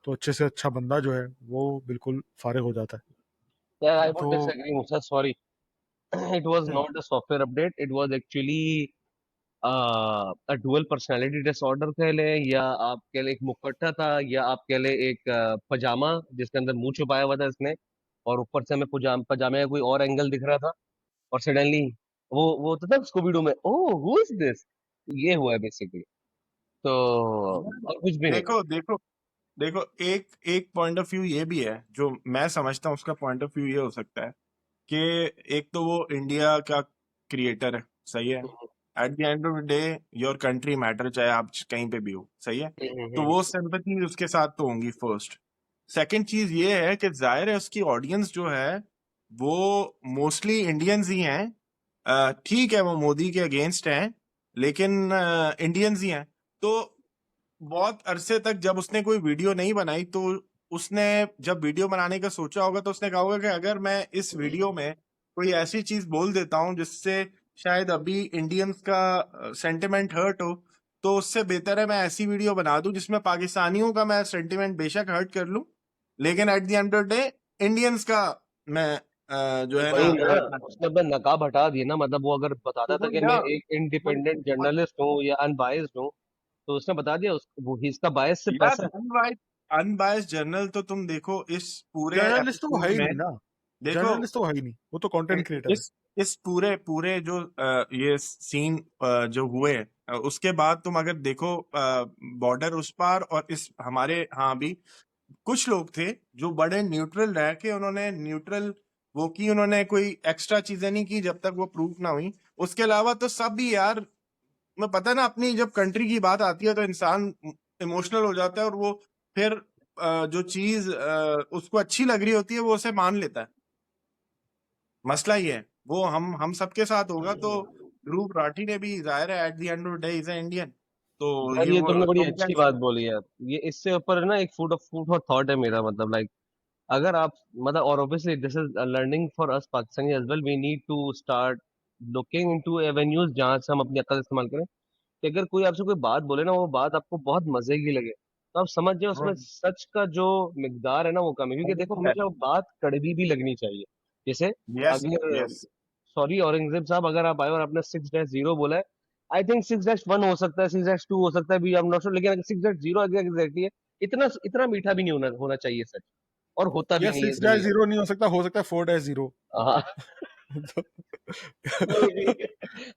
S1: तो अच्छे से अच्छा बंदा जो है वो बिल्कुल फारिग हो जाता है।
S2: यार आई वुड
S1: तो
S2: disagree Musa, sorry. It was
S1: hmm,
S2: not a software update, it was actually dual personality disorder कह ले, या आप कह ले एक मुखट्टा था, या आप कह ले एक पजामा जिसके अंदर मुंह छुपाया हुआ था इसने, और ऊपर से हमें पजामे का कोई और एंगल दिख रहा था, और सडनली वो होता था स्कूबी डू में, ओह हु इज दिस, ये हुआ है बेसिकली। तो और कुछ भी नहीं।
S4: देखो देखो देखो, एक एक पॉइंट ऑफ व्यू ये भी है जो मैं समझता हूँ, उसका पॉइंट ऑफ व्यू ये हो सकता है कि एक तो वो इंडिया का क्रिएटर है, सही है। At the end of the day your country matter, चाहे आप कहीं पे भी हो, सही है। तो वो सिंपैथी उसके साथ तो होंगी फर्स्ट। सेकंड चीज ये है कि जाहिर है उसकी ऑडियंस जो है वो मोस्टली इंडियंस ही हैं। ठीक है वो मोदी के अगेंस्ट हैं, लेकिन इंडियंस ही हैं। तो बहुत अरसे तक जब उसने कोई वीडियो नहीं बनाई तो उसने जब वीडियो बनाने का सोचा होगा तो उसने कहा होगा कि अगर मैं इस वीडियो में कोई ऐसी चीज बोल देता हूँ जिससे शायद अभी इंडियंस का सेंटिमेंट हर्ट हो, तो उससे बेहतर है मैं ऐसी वीडियो बना दूं जिसमें पाकिस्तानियों का मैं सेंटिमेंट बेशक हर्ट कर लूं, लेकिन at the end of the day Indians का मैं जो है
S2: वही
S4: ना
S2: ना, उसने अपना नकाब हटा दिया ना, मतलब वो अगर बताता
S4: तो
S2: था कि
S4: भैया
S2: मैं एक इंडिपेंडेंट जर्नलिस्ट हूँ या अनबायस्ड हूँ, तो उसने बता दिया वो इसका बायस सिर्फ
S4: यार
S2: पैसा है।
S4: अनबायस्ड जर्नल तो तुम देखो इस पूरे
S1: जर्नलिस्ट तो वो है
S4: एपिसोड
S1: ही
S4: में,
S1: नहीं ना,
S4: देखो
S1: जर्नलिस्ट तो है ही नहीं, वो तो कंटेंट क्रिएटर है।
S4: इस पूरे पूरे जो ये सीन जो हुए उसके बाद तुम अगर देखो बॉर्डर उस पार और इस हमारे यहाँ भी कुछ लोग थे जो बड़े न्यूट्रल रह के उन्होंने न्यूट्रल वो की, उन्होंने कोई एक्स्ट्रा चीजें नहीं की जब तक वो प्रूफ ना हुई। उसके अलावा तो सब भी यार, मैं पता है ना, अपनी जब कंट्री की बात आती है तो इंसान इमोशनल हो जाता है और वो फिर जो चीज उसको अच्छी लग रही होती है वो उसे मान लेता है। मसला ही है वो हम सबके साथ होगा। तो ध्रुव राठी ने भी, जाहिर है, at the end of day is Indian. तो
S2: यार
S4: ये
S2: ये
S4: वो
S2: तुमने बड़ी
S4: तुम क्या
S2: अच्छी
S4: कर
S2: बात
S4: सकते
S2: बोली यार, ये इससे ऊपर है ना एक फूड फॉर थॉट है मेरा, मतलब लाइक अगर आप मतलब, और obviously this is learning for us Pakistani as well, we need to start looking into avenues जहां से हम अपनी अकल इस्तेमाल करें, कि अगर कोई आपसे कोई बात बोले ना, वो बात आपको बहुत मजे की लगे, तो आप समझ जाओ उसमें
S4: हो?
S2: सच का जो मिकदार है ना वो कम है, क्योंकि देखो हमेशा वो बात कड़वी भी लगनी चाहिए। जैसे
S4: यस
S2: अगर,
S4: यस
S2: सॉरी औरंगजेब साहब, अगर आप आए और आपने 6-0 बोला है, आई थिंक 6-1 हो सकता है, 6-2 हो सकता है भी, आई एम नॉट श्योर, लेकिन अगर 6-0 एग्जैक्टली है, इतना इतना मीठा भी नहीं होना होना चाहिए सच, और होता भी
S1: ये
S2: नहीं है
S1: सिक्स डैश
S2: दुनिया
S1: जीरो नहीं हो सकता 4-0।
S2: में। हाँ।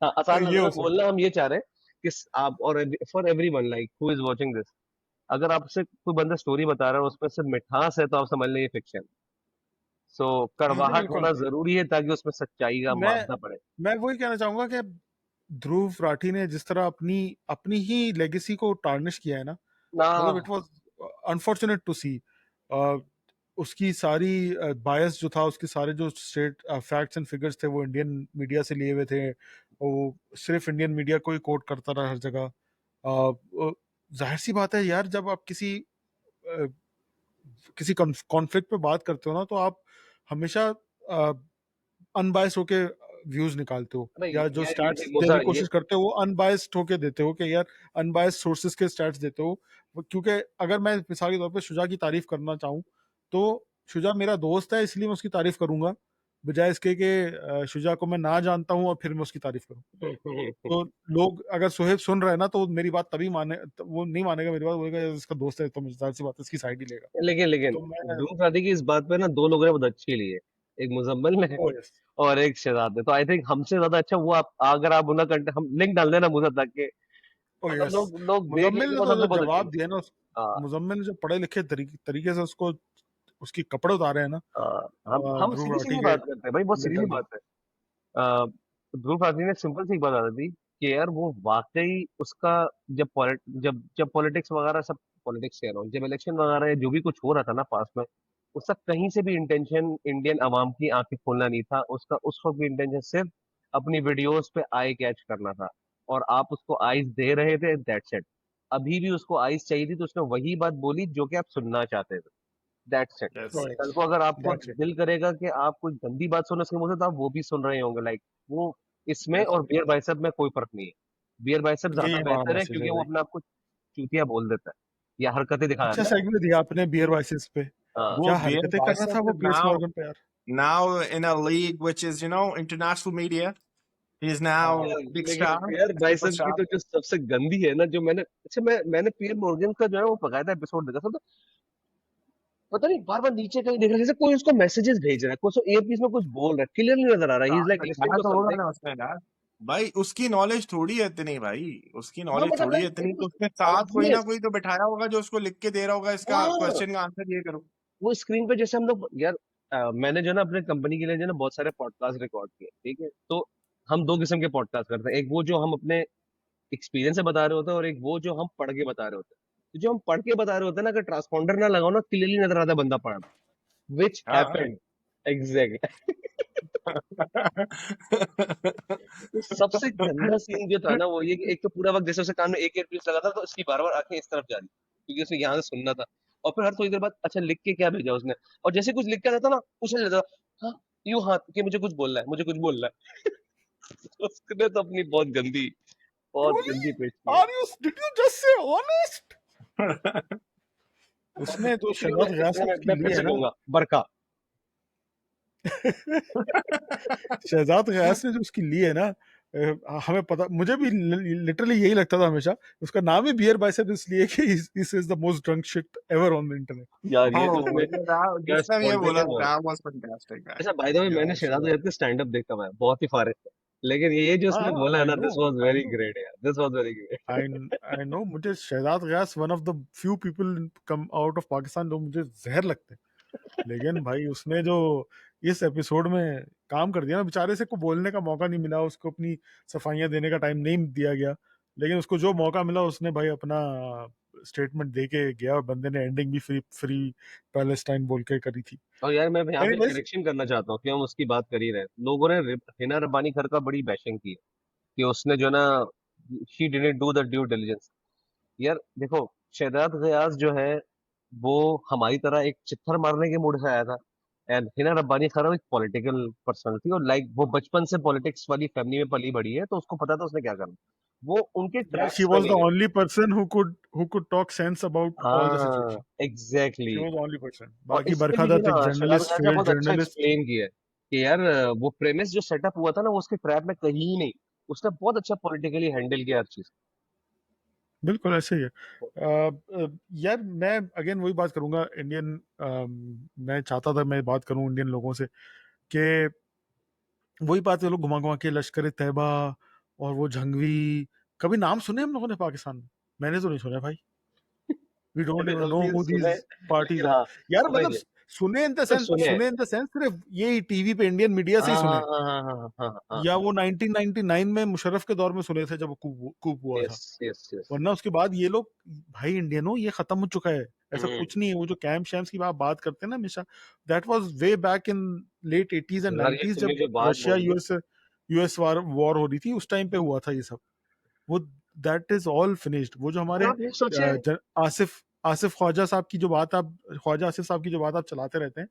S2: हाँ, आसान
S1: ये
S2: लफ्जों
S1: हो
S2: में
S1: सकता
S2: बोलना हम ये चाह रहे हैं कि आप और for everyone like who is watching this, अगर आपसे कोई बंदा स्टोरी बता रहा है उसमें से मिठास है, तो आप समझ लें ये फिक्शन। सो
S1: है।
S2: कड़वाहट
S1: बिल्कुल।
S2: होना जरूरी है ताकि उसमें सच्चाई का
S1: मैं
S2: मानना पड़े।
S1: मैं वही कहना चाहूंगा कि ध्रुव राठी ने जिस तरह अपनी अपनी ही लेगेसी को टार्निश किया है ना,
S2: ना।
S1: मतलब इट वाज अनफॉर्चुनेट टू सी। उसकी सारी बायस जो था, उसके सारे जो स्टेट फैक्ट्स एंड फिगर्स थे वो इंडियन मीडिया से लिए हुए थे, वो सिर्फ इंडियन मीडिया को ही कोट करता रहा हर जगह। जाहिर सी बात है यार, जब आप अ, किसी कॉन्फ्लिक्ट पे बात करते हो ना, तो आप हमेशा अनबायस्ड होके व्यूज निकालते हो,
S2: भाई
S1: या जो
S2: यार
S1: स्टैट्स
S2: मुसा
S1: देने की
S2: ये,
S1: कोशिश करते हो वो अनबायस्ड होके देते हो, कि यार अनबायस्ड सोर्सेज के स्टैट्स देते हो। क्योंकि अगर मैं मिसाल के तौर पे शुजा की तारीफ करना चाहूँ, तो शुजा मेरा दोस्त है इसलिए मैं उसकी तारीफ करूंगा, बजाय इसके कि शुजा को मैं ना जानता हूँ और फिर मैं उसकी तारीफ करूँ। तो लोग, अगर सुहेब सुन रहे हैं ना, तो मेरी बात तभी माने, तो वो नहीं मानेगा मेरी बात, वो कहेगा इसका दोस्त है तो जाहिर सी बात है इसकी साइड ही लेगा।
S2: लेकिन
S1: तो मैं
S2: धूम शादी की इस बात पे ना दो लोगों ने बहुत अच्छी ली है, एक मुजम्मिल ने
S1: ओ यस,
S2: और एक शहजाद ने, तो आई थिंक हमसे ज्यादा अच्छा वो, आप अगर आप उनका कंटेंट, हम लिंक डाल देना मुझे तक के,
S1: ओ
S2: मतलब
S1: यस।
S2: लोग लोग देख
S1: मुजम्मिल
S2: लेंगे,
S1: ने तो
S2: मतलब
S1: जो
S2: तो बहुत अच्छी
S1: जवाब
S2: है।
S1: दिया ना
S2: हाँ।
S1: मुजम्मिल ने जो पढ़े लिखे तरीके से उसको, उसकी कपड़े उतारे हैं ना,
S2: हाँ, हम
S1: ध्रुव
S2: सीधी
S1: राठी
S2: सीधी
S1: के,
S2: बात करते हैं भाई, बहुत सीधी
S1: लिटरली।
S2: बात है। अ, ध्रुव राठी ने सिंपल सी एक बात बता दी कि यार वो वाकई उसका, जब पॉलिटिक्स वगैरह सब, पॉलिटिक्स कह रहा हूँ, जब इलेक्शन वगैरह या जो भी कुछ हो रहा था ना पास में, उसका कहीं से भी इंटेंशन इंडियन अवाम की आंखें खोलना नहीं था उसका, उस वक्त भी इंटेंशन सिर्फ अपनी वीडियोस पे आई कैच करना था, और आप उसको आइज दे रहे थे, दैट्स इट। अभी भी उसको आइज चाहिए थी, तो उसने वही बात बोली जो कि आप सुनना चाहते थे, दैट्स इट।
S4: यस
S2: कल को अगर आपको
S1: दैट्स इट।
S2: दिल करेगा कि आप कोई गंदी बात सुने उसके मुंह से, तो आप वो भी सुन रहे होंगे, लाइक वो, इसमें
S1: यस,
S2: और बियर बाइसेप में कोई फर्क नहीं है। बियर बाइसेप ज्यादा
S1: यही हमारा
S2: बेहतर है
S1: मैसेज
S2: क्योंकि
S1: है
S2: वो
S1: भाई।
S2: अपने आप को चूतिया बोल देता है या हरकतें दिखा
S1: अच्छा
S2: देता है।
S1: सेगमेंट दिया आपने बियर वाइसेस पे।
S2: हाँ।
S4: वो
S1: क्या
S4: बियर
S1: हरकतें कर रहा था
S4: बाइसेप्स
S1: वो
S4: is
S1: पियर्स
S4: now
S1: मॉर्गन पे यार।
S4: now in a league which is, international media. He is now
S1: हाँ,
S2: यार
S4: big
S2: लेकिन
S4: star,
S2: बियर बाइसेप की
S4: superstar.
S2: तो जो सबसे गंदी है ना, जो मैंने पियर मॉर्गन का जो है वो बकायदा एपिसोड देखा था, तो पता नहीं बार बार नीचे कहीं देख रहा है, जैसे कोई उसको मैसेजेस भेज रहा है, कोई ईयरपीस में कुछ बोल रहा है, क्लियरली नजर आ रहा है, ही इज
S4: हाँ,
S2: लाइक लिसनिंग
S4: दिखाया
S2: टू
S4: तो होगा
S2: समथिंग।
S4: ना उसने यार। भाई उसकी नॉलेज थोड़ी है इतनी, भाई उसकी
S2: हाँ
S4: नॉलेज
S2: मतलब
S4: थोड़ी है
S2: लाइक
S4: इतनी,
S2: इट
S4: तो
S2: वाज
S4: उसके साथ कोई ना
S2: ऑब्वियस।
S4: कोई तो बैठाया होगा जो उसको लिख के दे रहा होगा, इसका
S2: हाँ,
S4: क्वेश्चन का आंसर ये करो।
S2: वो स्क्रीन पे जैसे हम लोग यार, मैंने जो ना अपने कंपनी के लिए जो ना बहुत सारे पॉडकास्ट रिकॉर्ड किए, ठीक है, तो हम दो किस्म के पॉडकास्ट करते हैं, एक वो जो हम अपने एक्सपीरियंस से बता रहे होते हैं, और एक वो जो हम पढ़ के बता रहे होते हैं। तो जो हम पढ़ के बता रहे होते हैं ना, अगर ट्रांसपॉन्डर ना लगाओ ना, क्लियरली नजर आता है बंदा पढ़ रहा है, विच
S4: हाँ
S2: हैपेंड एग्जैक्टली। तो सबसे गंदा सीन जो था ना वो ये कि एक तो पूरा वक्त जैसे उसे कान में एक ईयरपीस लगा था, तो उसकी बार बार आंखें इस तरफ जा रही, क्योंकि उसे यहाँ से सुनना था, और फिर हर थोड़ी देर बाद अच्छा लिख के क्या भेजा उसने, और जैसे कुछ लिख के आता था ना, पूछने लगता था, हाँ यूं हाथ कि मुझे कुछ बोलना है, मुझे कुछ बोलना है। तो उसने तो अपनी बहुत
S1: ट्रूली,
S2: गंदी पेश की है।
S1: Are you, did you just say honest? उसने तो
S2: इसलिए
S1: शहजाद गैसप्स की
S2: मैं फिर
S1: ली
S2: से
S1: है ना।
S2: कहूंगा, बरका।
S1: शहजाद गयास ने जो उसकी ली है ना, हमें पता, मुझे भी लिटरली यही लगता था हमेशा, उसका नाम ही बियर बाइसेप इसलिए कि this is the most drunk shit ever on the internet.
S2: यार ये
S4: Oh,
S2: उसमें क्या
S4: जिसने भी ये बोला
S2: spontaneous.
S4: that was fantastic, guy.
S2: अच्छा, बाय द वे, मैंने शहजाद अख्तर का स्टैंड अप देखा हुआ है, बहुत ही फारिग था, लेकिन ये जो उसने
S1: हाँ,
S2: बोला है
S1: आई
S2: ना,
S1: no,
S2: this was
S1: I
S2: very
S1: no,
S2: great यार, this was very great.
S1: I I know. मुझे Shahzad Ghayas one of the few people come out of Pakistan जो मुझे जहर लगते हैं, लेकिन भाई उसने जो इस एपिसोड में काम कर दिया ना, बेचारे से को बोलने का मौका नहीं मिला, उसको अपनी सफाइयां देने का टाइम नहीं दिया गया, लेकिन उसको जो मौका मिला उसने भाई अपना स्टेटमेंट दे के गया, और बंदे ने एंडिंग भी फ्री फ्री पैलेस्टाइन बोल के करी थी।
S2: और यार मैं यहाँ पे
S1: एनीवेज,
S2: करेक्शन करना चाहता हूँ कि हम उसकी बात कर ही रहे हैं, लोगों ने हिना रब्बानी खर का बड़ी बैशिंग की है कि उसने जो ना, she didn't do the due diligence. यार देखो, शहजाद गयास जो है वो हमारी तरह एक चित्थर मारने के मूड से आया था, एंड हिना रब्बानी खरा एक पॉलिटिकल पर्सनालिटी, और लाइक वो बचपन से पॉलिटिक्स वाली फैमिली में पली बड़ी है, तो उसको पता था उसने क्या करना। वो उनके
S1: यार शी
S2: ट्रैप्स में
S1: वाज द
S2: नहीं गई।
S1: Only person who could talk sense about all the
S2: हाँ
S1: situation.
S2: Exactly
S1: she
S2: exactly।
S1: Was the only person,
S2: और
S1: बाकी
S2: इसके
S1: बरखा
S2: लिए
S1: दत्त एक
S2: ना शहजाद
S1: जर्नलिस्ट,
S2: खान ने
S1: फेल्ड
S2: बहुत अच्छा
S1: जर्नलिस्ट।
S2: एक्सप्लेन किया है कि यार वो प्रेमिस जो सेटअप हुआ था ना, वो उसके ट्रैप में कहीं नहीं, उसने बहुत अच्छा पॉलिटिकली हैंडल किया हर चीज।
S1: बिल्कुल ऐसे ही है। यार मैं अगेन वही बात करूंगा, इंडियन, मैं चाहता था मैं बात करूं इंडियन लोगों से कि वही बात, ये लोग घुमा घुमा के लश्कर तैयबा और वो जंगवी, कभी नाम सुने हम लोगों ने पाकिस्तान में? मैंने तो नहीं सुना भाई। वी डोंट
S2: मैंने
S1: इवन नो
S2: गलती से
S1: हु
S2: सुने,
S1: दीज पार्टीज
S2: लेकिन
S1: आर।
S2: हाँ
S1: यार
S2: सुने
S1: मतलब
S2: थे।
S1: सुने इन द
S2: पर
S1: सेंस,
S2: सुने।
S1: सुने इन द सेंस सिर्फ ये टीवी पे इंडियन मीडिया से ही
S2: हाँ
S1: सुने,
S2: हाँ हाँ हाँ हाँ हाँ हाँ हाँ।
S1: या वो 1999 में मुशर्रफ के दौर में सुने थे जब कूप हुआ
S2: यस
S1: था,
S2: यस यस।
S1: वरना उसके बाद ये लोग, भाई इंडियनो ये खत्म हो चुका है, ऐसा
S2: हम्म।
S1: कुछ नहीं है। वो जो कैंप शैम्स की आप बात करते हैं ना हमेशा, that was way back in late 80s and
S2: यार ये
S1: 90s,
S2: तुमने
S1: जब
S2: जो बात
S1: रशिया
S2: बोली,
S1: यूएस यूएस वॉर हो रही थी, उस टाइम पे हुआ था ये सब। वो दैट इज ऑल फिनिश्ड। वो जो हमारे
S2: आप ये सोचे।
S1: आसिफ आसिफ ख्वाजा साहब की जो बात आप, ख्वाजा आसिफ साहब की जो बात आप चलाते रहते हैं,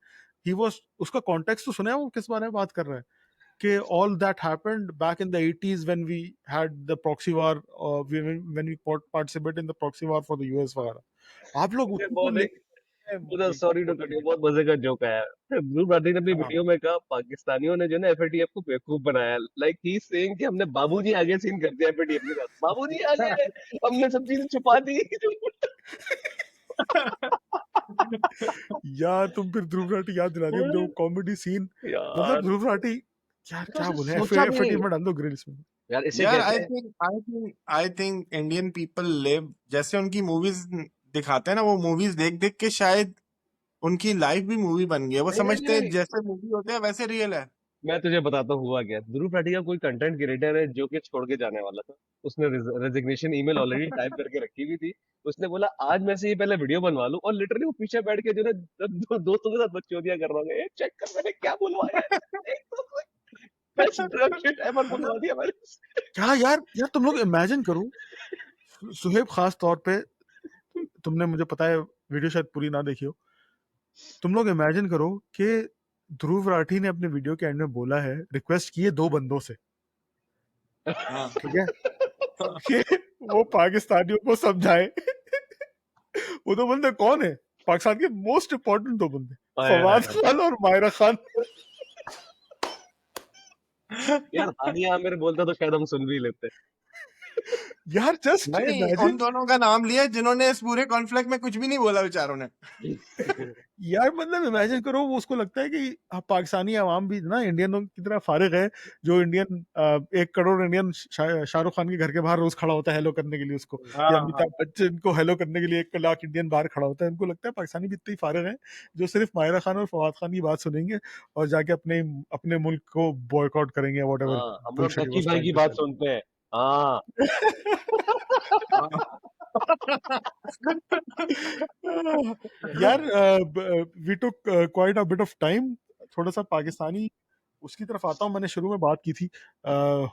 S1: ही वाज, उसका कॉन्टेक्स्ट तो सुना है वो किस बारे में बात कर रहा है, कि all that happened back in the 80s when we had the proxy war, when we participated in the proxy war for the US वगैरह। आप लोग
S2: मुझे
S1: उसी को
S2: बहुत
S1: ले
S2: एक, सॉरी टू कट यू, बहुत मजे का जोक आया। ब्लू ब्रादी ने अपनी
S1: हाँ,
S2: वीडियो में कहा पाकिस्तानियों ने जो ना एफएटीएफ को बेवकूफ बनाया, लाइक ही सेइंग कि हमने बाबूजी आगे सीन कर दिया एफएटीएफ के साथ, बाबूजी आगे हमने सब चीजें छुपा दी।
S1: यार तुम फिर ध्रुव राठी याद दिला दी मुझे, वो कॉमेडी सीन, मतलब
S2: यार
S1: ध्रुव राठी, क्या
S2: तो
S1: क्या
S2: उसने
S1: बोले,
S2: सोचा भी नहीं।
S1: एफ में डाल दो ग्रिल्स में।
S2: यार इसे
S4: यार
S2: कहते हैं।
S4: I think Indian people live, जैसे उनकी मूवीज दिखाते हैं ना, वो मूवीज देख देख के शायद उनकी लाइफ भी मूवी बन गई है। वो
S2: नहीं नहीं
S4: समझते हैं
S2: नहीं,
S4: जैसे मूवी होते हैं वैसे रियल है।
S2: मैं तुझे बताता हूँ हुआ क्या। ध्रुव राठी का कोई कंटेंट क्रिएटर है जो कि छोड़ के जाने वाला था, उसने रेजिग्नेशन ईमेल ऑलरेडी टाइप करके रखी हुई थी। उसने बोला आज मैं से ये पहले वीडियो बनवा लूं, और लिटरली वो पीछे बैठ के जो ना दोस्तों के साथ बकचोदियां कर रहा है, चेक कर मैंने क्या बुलवाया है, देख तो बेस्ट ड्रग शिट एवर बुलवा दिया मैंने।
S1: क्या यार, यार तुम लोग इमेजिन करो, सुहेब खास तौर पे, तुमने, मुझे पता है वीडियो शायद पूरी ना देखी हो, तुम लोग इमेजिन करो कि ध्रुव राठी ने अपने वीडियो के एंड में बोला है, रिक्वेस्ट की है 2 बंदों से,
S4: हाँ।
S1: ठीक है, कि वो पाकिस्तानियों को समझाए। वो 2 बंदे कौन है? पाकिस्तान के मोस्ट इंपॉर्टेंट 2 बंदे,
S2: हाय हाय
S1: फवाद
S2: हाय।
S1: खान और मायरा खान।
S2: यार हानिया आमिर बोलता तो शायद हम सुन भी लेते।
S1: यार जस्ट
S4: नहीं, उन
S1: इमेजिन,
S4: दोनों का नाम लिया जिन्होंने इस पूरे कॉन्फ्लिक्ट में कुछ भी नहीं बोला बेचारों ने।
S1: यार मतलब इमेजिन करो, वो उसको लगता है कि पाकिस्तानी आवाम भी ना इंडियनों की तरह फारिग है, जो इंडियन 1 करोड़ इंडियन शाहरुख खान के घर के बाहर रोज खड़ा होता है हेलो करने के लिए उसको,
S4: हाँ
S1: या
S4: हाँ।
S1: अमिताभ बच्चन को हेलो करने के लिए 1 लाख इंडियन बाहर खड़ा होता है। उनको लगता है पाकिस्तानी भी इतने ही फारिग हैं जो सिर्फ मायरा खान और फवाद खान की बात सुनेंगे और जाके अपने अपने मुल्क को बॉयकॉट करेंगे, वॉट एवर
S2: हाँ हम लोग
S1: बुलशिट ही
S2: डक्की
S1: वाज
S2: भाई
S1: ट्राइंग
S2: की
S1: टू
S2: बात
S1: सेल।
S2: सुनते हैं। हाँ।
S1: यार we took quite a bit of time, थोड़ा सा पाकिस्तानी उसकी तरफ आता हूँ। मैंने शुरू में बात की थी,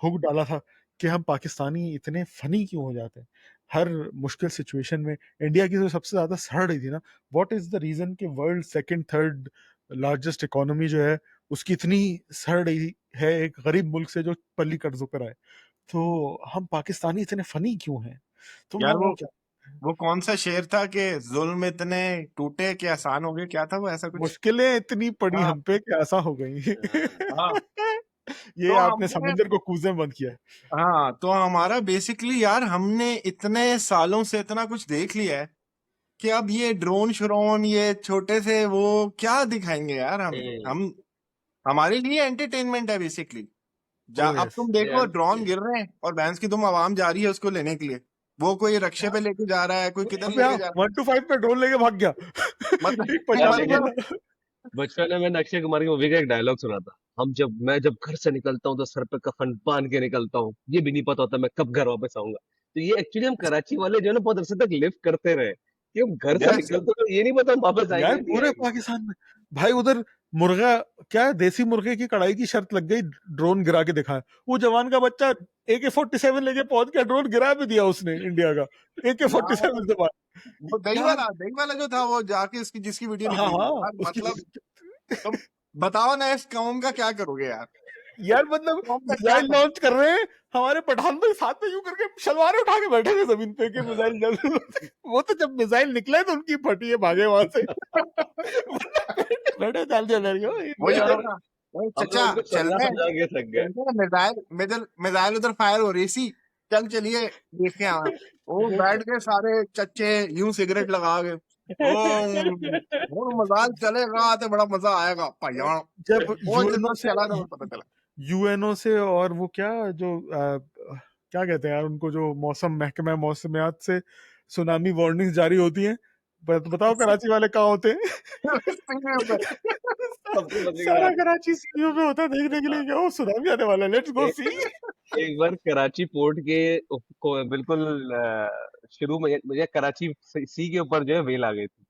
S1: हुक डाला था कि हम पाकिस्तानी इतने फनी क्यों हो जाते हैं हर मुश्किल सिचुएशन में। इंडिया की जो सबसे ज्यादा सड़ रही थी ना, व्हाट इज द रीजन कि world second third largest economy जो है उसकी इतनी सड़ रही है एक गरीब मुल्क से जो पल्ली कर्जों पर आए, तो हम पाकिस्तानी इतने फनी क्यों हैं? तुम
S4: यार
S1: लोगों
S4: वो
S1: को क्या?
S4: वो कौन सा शेर था कि जुल्म इतने टूटे कि आसान हो गए, क्या था वो, ऐसा कुछ।
S1: मुश्किलें इतनी पड़ी
S4: हाँ
S1: हम पे कि ऐसा हो गई।
S4: हाँ।
S1: ये
S4: तो
S1: आपने
S4: हमने,
S1: समंदर को कूजे बंद किया है।
S4: हाँ तो हमारा बेसिकली यार, हमने इतने सालों से इतना कुछ देख लिया है कि अब ये ड्रोन श्रोन, ये छोटे से वो क्या दिखाएंगे यार हमें। हम, हमारे लिए एंटरटेनमेंट है बेसिकली।
S1: ओ
S4: अब
S1: यस।
S4: तुम देखो ड्रोन गिर रहे हैं और भैंस की तुम आवाम जा रही है उसको लेने के लिए, वो कोई रक्शे पे लेके जा रहा है, कोई किधर
S1: अब यहाँ
S4: लेके जा रहा
S1: 1 to 5 पे ड्रोन लेके भाग गया।
S4: है, मतलब
S1: एक
S2: यार
S1: पंजाबी
S2: लेकिन
S1: बंदा।
S2: बचपन में मैंने अक्षय कुमार की मूवी का एक डायलॉग सुना था। मैं जब घर से निकलता हूँ तो सर पे कफन बांध के निकलता हूँ, ये भी नहीं पता होता मैं कब घर वापस आऊंगा। तो ये एक्चुअली हम कराची वाले जो है ना बहुत अरसे तक लिव करते रहे कि हम घर से
S4: यस।
S2: निकलते तो ये नहीं पता हम वापस आएंगे
S1: यार
S2: या नहीं
S1: पूरे
S2: आएंगे।
S1: पाकिस्तान में भाई उधर मुर्गा, क्या है, देसी मुर्गे की कढ़ाई की शर्त लग गई, ड्रोन गिरा के दिखाया। वो जवान का बच्चा AK-47 लेके पहुंच गया, ड्रोन गिरा भी दिया उसने इंडिया का AK-47 से बात।
S4: वो
S1: यार
S4: दही वाला जो था, वो जाके उसकी जिसकी वीडियो
S1: हाँ
S4: निकली थी
S1: हाँ
S4: यार,
S1: उसकी।
S4: मतलब तुम बताओ ना इस कौम का क्या करोगे यार,
S1: यार मतलब
S4: कौम का क्या
S1: मिसाइल
S4: करोगे।
S1: लॉन्च कर रहे हैं, हमारे पठान भाई साथ में यूं करके शलवारें उठा के बैठे थे जमीन पे कि मिसाइल जल। वो तो जब मिसाइल निकले तो उनकी फटी है, भागे वहां से। बैठे चल दिया मेरे को
S4: वही
S1: इंडिया।
S4: हो
S2: यार
S4: रहा था, "ओए
S2: हम
S4: चचा
S2: लोग उनको
S4: चल
S2: समझा
S4: रहे हैं,
S2: समझा के थक गए।
S4: मिसाइल मिसाइल उधर फायर हो रही सी, चल चलिए देख के आवा। वो बैठ के सारे चच्चे यूं सिगरेट लगा के, ओ वो मजाक चलेगा तो बड़ा मजा आएगा भैया।
S1: जब
S4: वो जितना चला था वो पता चला।
S1: यूएनओ से और वो क्या जो क्या कहते हैं यार उनको, जो मौसम महकमा मौसमियात से सुनामी वार्निंग्स जारी होती हैं, बताओ कराची वाले कहाँ होते हैं?
S2: सबसे मजेदार
S1: सारा कराची सीईओ पे होता है देखने के लिए कि ओ सुनामी आने वाला है, लेट्स गो सी।
S2: एक बार कराची पोर्ट के को बिल्कुल शुरू में मुझे कराची सी के ऊपर जो है वेल आ गई थी।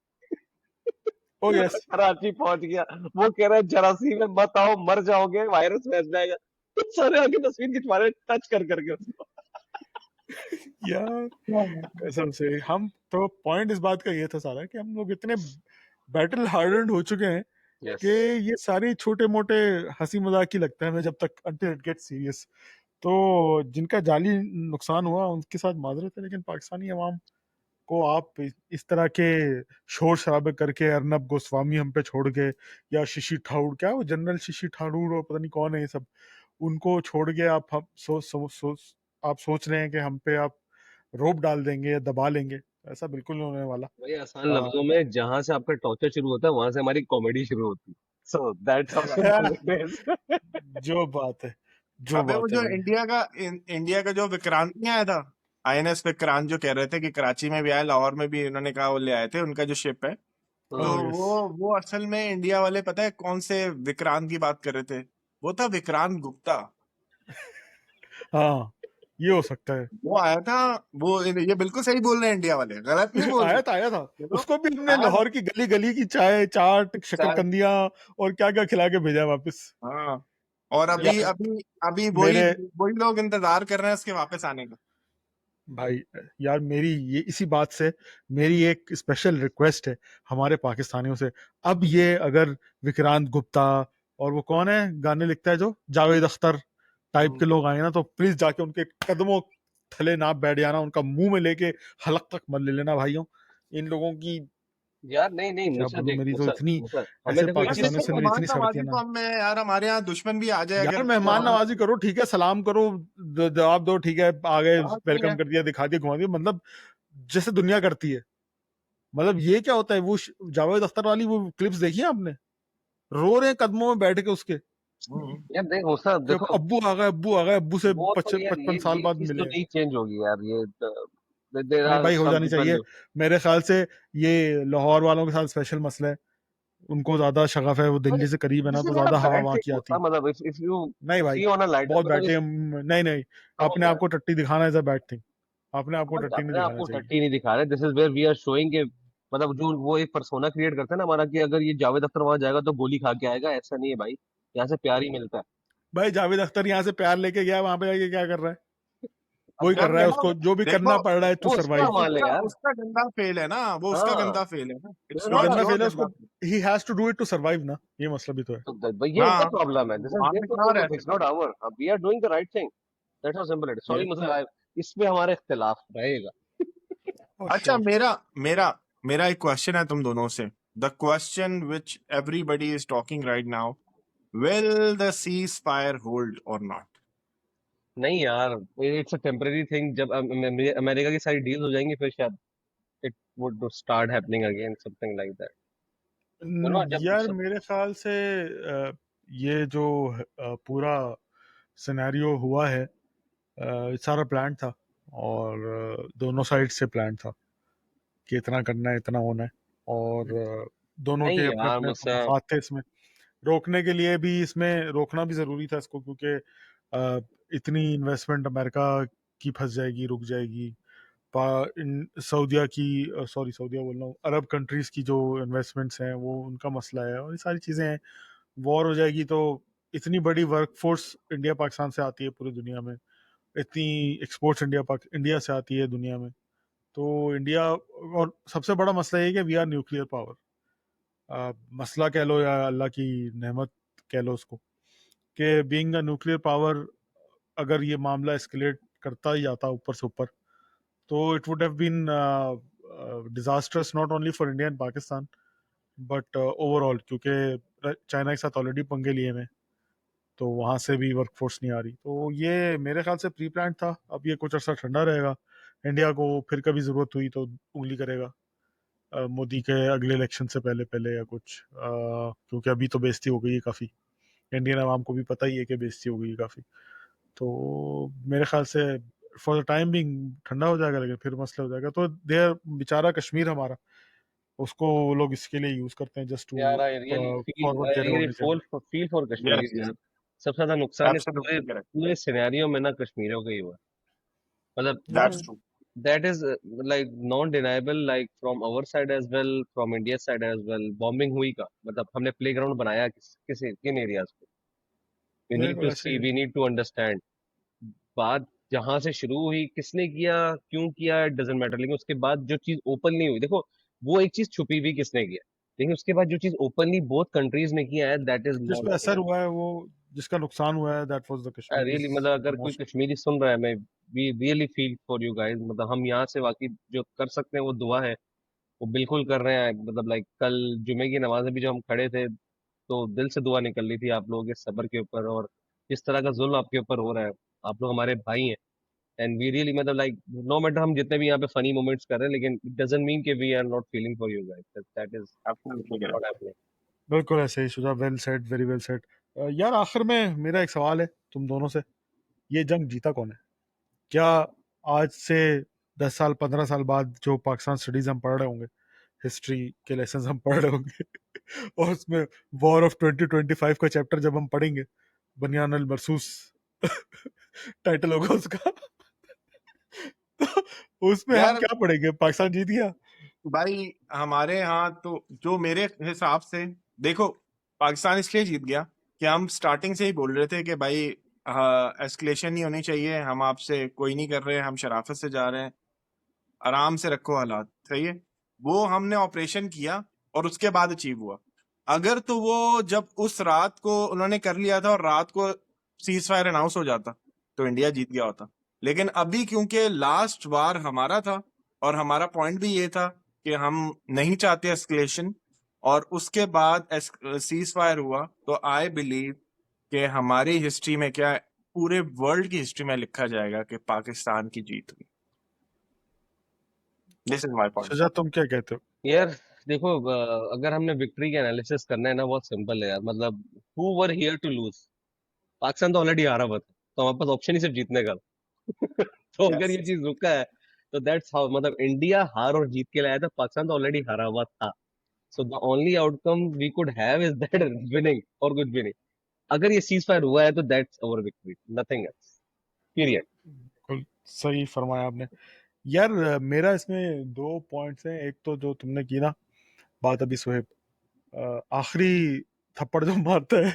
S1: ओ
S2: मैं
S1: यस।
S2: कराची पहुंच गया, वो कह रहा है जरासीम में मत आओ मर जाओगे वायरस फैल जाएगा। तो सारे आके तस्वीर खिंचवा रहे टच कर करके उसको।
S1: यार कसम से हम तो, पॉइंट इस बात का ये था सारा कि हम लोग इतने बैटल हार्डेंड हो चुके हैं
S2: यस
S1: कि ये सारे छोटे मोटे हंसी मजाक ही लगते हैं हमें, जब तक until it gets serious। तो जिनका जाली नुकसान हुआ उनके साथ माजरत है, लेकिन पाकिस्तानी अवाम को आप इस तरह के शोर शराबे करके, अर्नब गोस्वामी हम पे छोड़ के, या शशि ठाकुर, क्या वो जनरल शशि ठाकुर और पता नहीं कौन है ये सब, उनको छोड़ के आप हम आप सोच रहे हैं कि हम पे आप रोप डाल देंगे या दबा लेंगे। ऐसा बिल्कुल नहीं होने वाला।
S2: वही आसान
S1: आ,
S2: लफ्जों में जहां से आपका टॉर्चर शुरू होता है वहां से हमारी कॉमेडी शुरू होती है। So that's how simple it is.
S1: जो बात है, जो
S4: अबे वो
S1: बात है
S4: जो
S1: भाई।
S4: इंडिया का जो विक्रांत नहीं आया था, INS विक्रांत, जो कह रहे थे कि कराची में भी आए, लाहौर में भी उन्होंने कहा वो ले आए थे, उनका जो शिप है। तो
S1: ओह यस।
S4: वो असल में इंडिया वाले पता है कौन से विक्रांत की बात कर रहे थे, वो था विक्रांत गुप्ता।
S1: हाँ ये हो सकता है।
S4: वो आया था, वो ये बिल्कुल सही बोल रहे हैं इंडिया वाले, गलत नहीं बोल रहे।
S1: आया था
S4: चलो
S1: उसको भी हमने
S4: आया था।
S1: लाहौर की गली गली की चाय चाट
S4: चाहे,
S1: शकरकंदियां और क्या क्या खिला के भेजा वापस।
S4: हाँ, और अभी
S1: यार
S4: अभी अभी वही
S1: मेरे
S4: वही लोग इंतजार कर रहे हैं उसके वापस आने का।
S1: भाई, यार मेरी ये इसी बात से मेरी एक स्पेशल रिक्वेस्ट है हमारे पाकिस्तानियों से। अब ये अगर विक्रांत गुप्ता और वो कौन है गाने लिखता है जो जावेद अख्तर टाइप के लोग आए ना, तो प्लीज जाके उनके कदमों थले ना बैठ जाना, उनका मुंह में लेके हलक तक मत ले लेना भाइयों। इन लोगों की
S2: यार नहीं नहीं
S1: क्या
S2: मूसा
S1: बोलूं,
S2: देख
S1: मेरी तो
S2: मूसा
S1: इतनी
S2: मूसा हमें
S1: ऐसे
S2: देखो एक
S4: हाँ
S2: चीज
S1: पाकिस्तानियों
S4: देखो,
S1: से मेरी
S4: मेहमान
S1: इतनी सड़ती
S4: नवाजी
S1: है
S4: तो
S1: ना।
S4: हम में यार, हमारे यहाँ दुश्मन भी आ जाए
S1: यार
S4: अगर
S1: मेहमान
S4: तो
S1: नवाजी करो, ठीक है, सलाम करो, जवाब दो, ठीक है, आ गए,
S4: हाँ ठीक है।
S1: वेलकम कर दिया, दिखा दिया, घुमा दिया, मतलब जैसे दुनिया करती है। मतलब ये क्या होता है, वो जावेद अख्तर वाली वो क्लिप्स देखी है आपने, रो रहे हैं कदमों में बैठ के उसके
S4: हम्म।
S2: यार देख मूसा
S1: कि
S2: देखो
S1: अब्बू आ गए, अब्बू आ गए, अब्बू से
S2: वो तो यार
S1: 55 साल
S2: ये
S1: बाद
S2: चीज तो
S1: मिले हैं।
S2: नहीं चेंज होगी यार ये देयर
S1: नहीं
S2: आर
S1: भाई हो
S2: सम
S1: जानी चाहिए
S2: पीपल।
S1: मेरे ख्याल से। ये लाहौर वालों के साथ स्पेशल मसला है, उनको ज्यादा शगफ है, वो दिल्ली से करीब है ना,
S2: दिस
S1: तो
S2: इज नॉट अ
S1: ज्यादा हवा
S2: बैड
S1: वहां
S2: थिंग
S1: की आती
S2: मूसा
S1: है।
S2: मतलब इफ यू
S1: नहीं भाई
S2: सी ऑन अ लाइटर
S1: बहुत
S2: मतलब
S1: बैठे
S2: इफ
S1: नहीं नहीं,
S2: कम ऑन
S1: अपने आप
S2: यार
S1: को टट्टी दिखाना इज अ बैड थिंग। अपने आप को
S2: हम
S1: टट्टी नहीं
S2: अपने आप
S1: दिखाना
S2: को
S1: चाहिए।
S2: टट्टी नहीं दिखा रहे। This is where we are showing के मतलब जो वो एक पर्सोना क्रिएट करता है ना हमारा कि अगर ये जावेद अख्तर वहां जाएगा तो गोली खा के आएगा, ऐसा नहीं है भाई। यहाँ से प्यार ही मिलता है।
S1: भाई जावेद अख्तर यहाँ से प्यार लेके गया, वहां पे जाके क्या कर रहा है?
S2: अब
S1: वही
S2: वो
S1: कर
S4: यार
S1: रहा है,
S4: देखो
S1: उसको जो भी
S4: देखो,
S1: करना पड़ रहा है टू
S2: वो उसका
S1: सरवाइव।
S2: माल है
S4: उसका
S2: यार।
S4: उसका गंदा फेल है ना, वो उसका
S2: हाँ
S4: गंदा फेल है ना,
S2: दिस
S4: इट्स
S2: इज
S1: वो
S2: नॉट
S4: नॉट
S1: गंदा
S4: योर
S1: फेल है उसको,
S4: गंदा fail.
S1: He has to do it to survive ना, ये मसला भी तो है।
S2: भाई ये उनका
S4: हाँ,
S2: प्रॉब्लम है। दिस इज
S4: वहां
S2: देयर
S4: पे कहाँ
S2: प्रॉब्लम,
S4: रह
S2: इट्स नॉट
S4: सकते
S2: our. We are doing the right thing. That's how simple it.
S4: हैं।
S2: सॉरी मतलब इसमें हमारा इख्तिलाफ रहेगा।
S1: फॉर
S4: अच्छा,
S1: श्योर।
S4: मेरा मेरा मेरा एक क्वेश्चन है तुम दोनों से। The question which everybody is talking right now, will the cease fire hold और नॉट?
S2: नहीं यार, इट्स अ टेम्पररी थिंग। जब अमेरिका की सारी डील्स हो जाएंगी फिर शायद it would start happening again, something like that. जब
S1: यार
S2: सब
S1: मेरे ख्याल से ये जो पूरा सिनेरियो हुआ है, सारा प्लान था, और दोनों साइड से प्लान था कि इतना करना है, इतना होना है, और दोनों
S2: नहीं
S1: के अपने
S2: यार,
S1: अपने
S2: मुझसे
S1: मफाद थे इसमें। रोकने के लिए भी, इसमें रोकना भी जरूरी था इसको, क्योंकि इतनी इन्वेस्टमेंट अमेरिका की फंस जाएगी, रुक जाएगी। सऊदिया की, सॉरी सऊदिया बोल रहा हूँ, अरब कंट्रीज की जो इन्वेस्टमेंट्स हैं वो उनका मसला है, और ये सारी चीज़ें हैं। वॉर हो जाएगी तो इतनी बड़ी वर्कफोर्स इंडिया पाकिस्तान से आती है पूरी दुनिया में, इतनी एक्सपोर्ट्स इंडिया से आती है दुनिया में। तो इंडिया, और सबसे बड़ा मसला ये है कि वी आर न्यूक्लियर पावर। मसला कह लो या अल्लाह की नेमत कह लो उसको, कि बीइंग अ न्यूक्लियर पावर, अगर ये मामला एस्केलेट करता ही जाता ऊपर से ऊपर, तो it would have been disasters not only for India and Pakistan, but overall, क्योंकि चाइना के साथ ऑलरेडी पंगे लिए में, तो वहां से भी वर्कफोर्स नहीं आ रही। तो ये मेरे ख्याल से प्री प्लान था। अब ये कुछ अर्सा ठंडा रहेगा, इंडिया को फिर कभी जरूरत हुई तो उंगली करेगा मोदी के अगले इलेक्शन से पहले पहले या कुछ, क्योंकि अभी तो बेइज्जती हो गई है काफी। इंडियन आवाम को भी पता ही है कि बेइज्जती हो गई है काफी। तो मेरे ख्याल से फॉर द टाइम बिंग ठंडा हो जाएगा, लेकिन फिर मसला हो जाएगा। तो देर बेचारा कश्मीर हमारा, उसको वो लोग इसके लिए यूज करते हैं, जस्ट टू
S2: यार,
S1: forward
S2: I
S1: their
S2: really
S1: own agenda.
S2: Feel for
S4: yes,
S2: Kashmir यार। सबसे ज्यादा नुकसान इस पूरे
S4: एब्सोल्युटली करेक्ट,
S2: पूरे सिनेरियो में ना कश्मीरियों का ही हुआ। मतलब
S4: that's true.
S2: that is like non-deniable, like from our side as well, from India's side as well। bombing हुई का मतलब हमने प्लेग्राउंड बनाया किन एरियाज पे? we need
S1: बिल्कुल
S2: to
S1: ऐसे
S2: see,
S1: ही है।
S2: we need to understand। बात जहां से शुरू हुई, किसने किया, क्यों किया, इट डजेंट मैटर, लेकिन उसके बाद जो चीज ओपनली हुई, देखो वो एक चीज छुपी हुई किसने किया, लेकिन उसके बाद जो चीज ओपनली बोथ कंट्रीज ने किया है, दैट इज
S1: जिस
S2: नॉट
S1: पे असर
S2: डिनाइबल।
S1: हुआ है, वो जिसका नुकसान हुआ है, that was the Kashmiris
S2: really मतलब अगर कोई
S1: मोस्ट।
S2: कश्मीरी सुन रहा है, मैं we really feel for you guys. मतलब हम यहाँ से वाकई जो कर सकते हैं वो दुआ है, वो बिल्कुल कर रहे हैं। मतलब लाइक कल जुमे की नमाज में भी जो हम खड़े थे, तो दिल से दुआ निकल रही थी आप लोगों के सब्र के ऊपर, और जिस तरह का जुल्म आपके ऊपर हो रहा है। आप लोग हमारे भाई हैं, एंड वी रियली मतलब लाइक नो मैटर हम जितने भी यहाँ पे फनी मोमेंट्स कर रहे हैं, लेकिन इट डजंट मीन कि we are not feeling for you guys. That is
S4: absolutely correct.
S2: Not happening.
S1: बिल्कुल ऐसे ही Shuja, well said, very well said. यार आखिर में मेरा एक सवाल है तुम दोनों से, ये जंग जीता कौन है? क्या आज से 10 साल 15 साल बाद जो पाकिस्तान स्टडीज हम पढ़ रहे होंगे, हिस्ट्री के लेसन हम पढ़ रहे होंगे और उसमें वॉर ऑफ 2025 का चैप्टर जब हम पढ़ेंगे, बनियान अल मरसूस टाइटल होगा उसका, तो उसमें हम
S4: यार
S1: क्या पढ़ेंगे? पाकिस्तान जीत गया?
S4: भाई, हमारे यहाँ तो जो मेरे हिसाब से, देखो, पाकिस्तान इसलिए जीत गया कि हम स्टार्टिंग से ही बोल रहे थे कि भाई एस्केलेशन नहीं होनी चाहिए, हम आपसे कोई नहीं कर रहे, हम शराफत से जा रहे हैं, आराम से रखो हालात, सही है। वो हमने ऑपरेशन किया और उसके बाद अचीव हुआ। अगर तो वो जब उस रात को उन्होंने कर लिया था और रात को सीज फायर अनाउंस हो जाता, तो इंडिया जीत गया होता। लेकिन अभी क्योंकि लास्ट वार हमारा था और हमारा पॉइंट भी ये था कि हम नहीं चाहते एस्केलेशन, और उसके बाद सीज फायर हुआ, तो आई बिलीव कि हमारी हिस्ट्री में क्या, पूरे वर्ल्ड की हिस्ट्री में लिखा जाएगा कि पाकिस्तान की जीत हुई। This is my point.
S1: Shuja, तुम क्या कहते हो?
S2: यार देखो, अगर हमने विक्ट्री का एनालिसिस करना है ना, बहुत सिंपल है यार। मतलब who were here to lose? Pakistan तो ऑलरेडी हारा हुआ था, तो हमारे पास ऑप्शन ही सिर्फ जीतने का था। तो अगर
S4: यस,
S2: ये चीज रुका है, तो दैट्स हाउ, मतलब इंडिया हार और जीत के लाया था, पाकिस्तान तो ऑलरेडी हारा हुआ था। So the only outcome we could have is that winning, और कुछ भी नहीं। अगर ये सीज फायर हुआ है तो that's our victory, nothing else, period.
S1: बिल्कुल सही फरमाया आपने। यार मेरा इसमें दो पॉइंट्स हैं। एक तो जो तुमने की ना बात अभी सुहेब, आखिरी थप्पड़ जो मारता है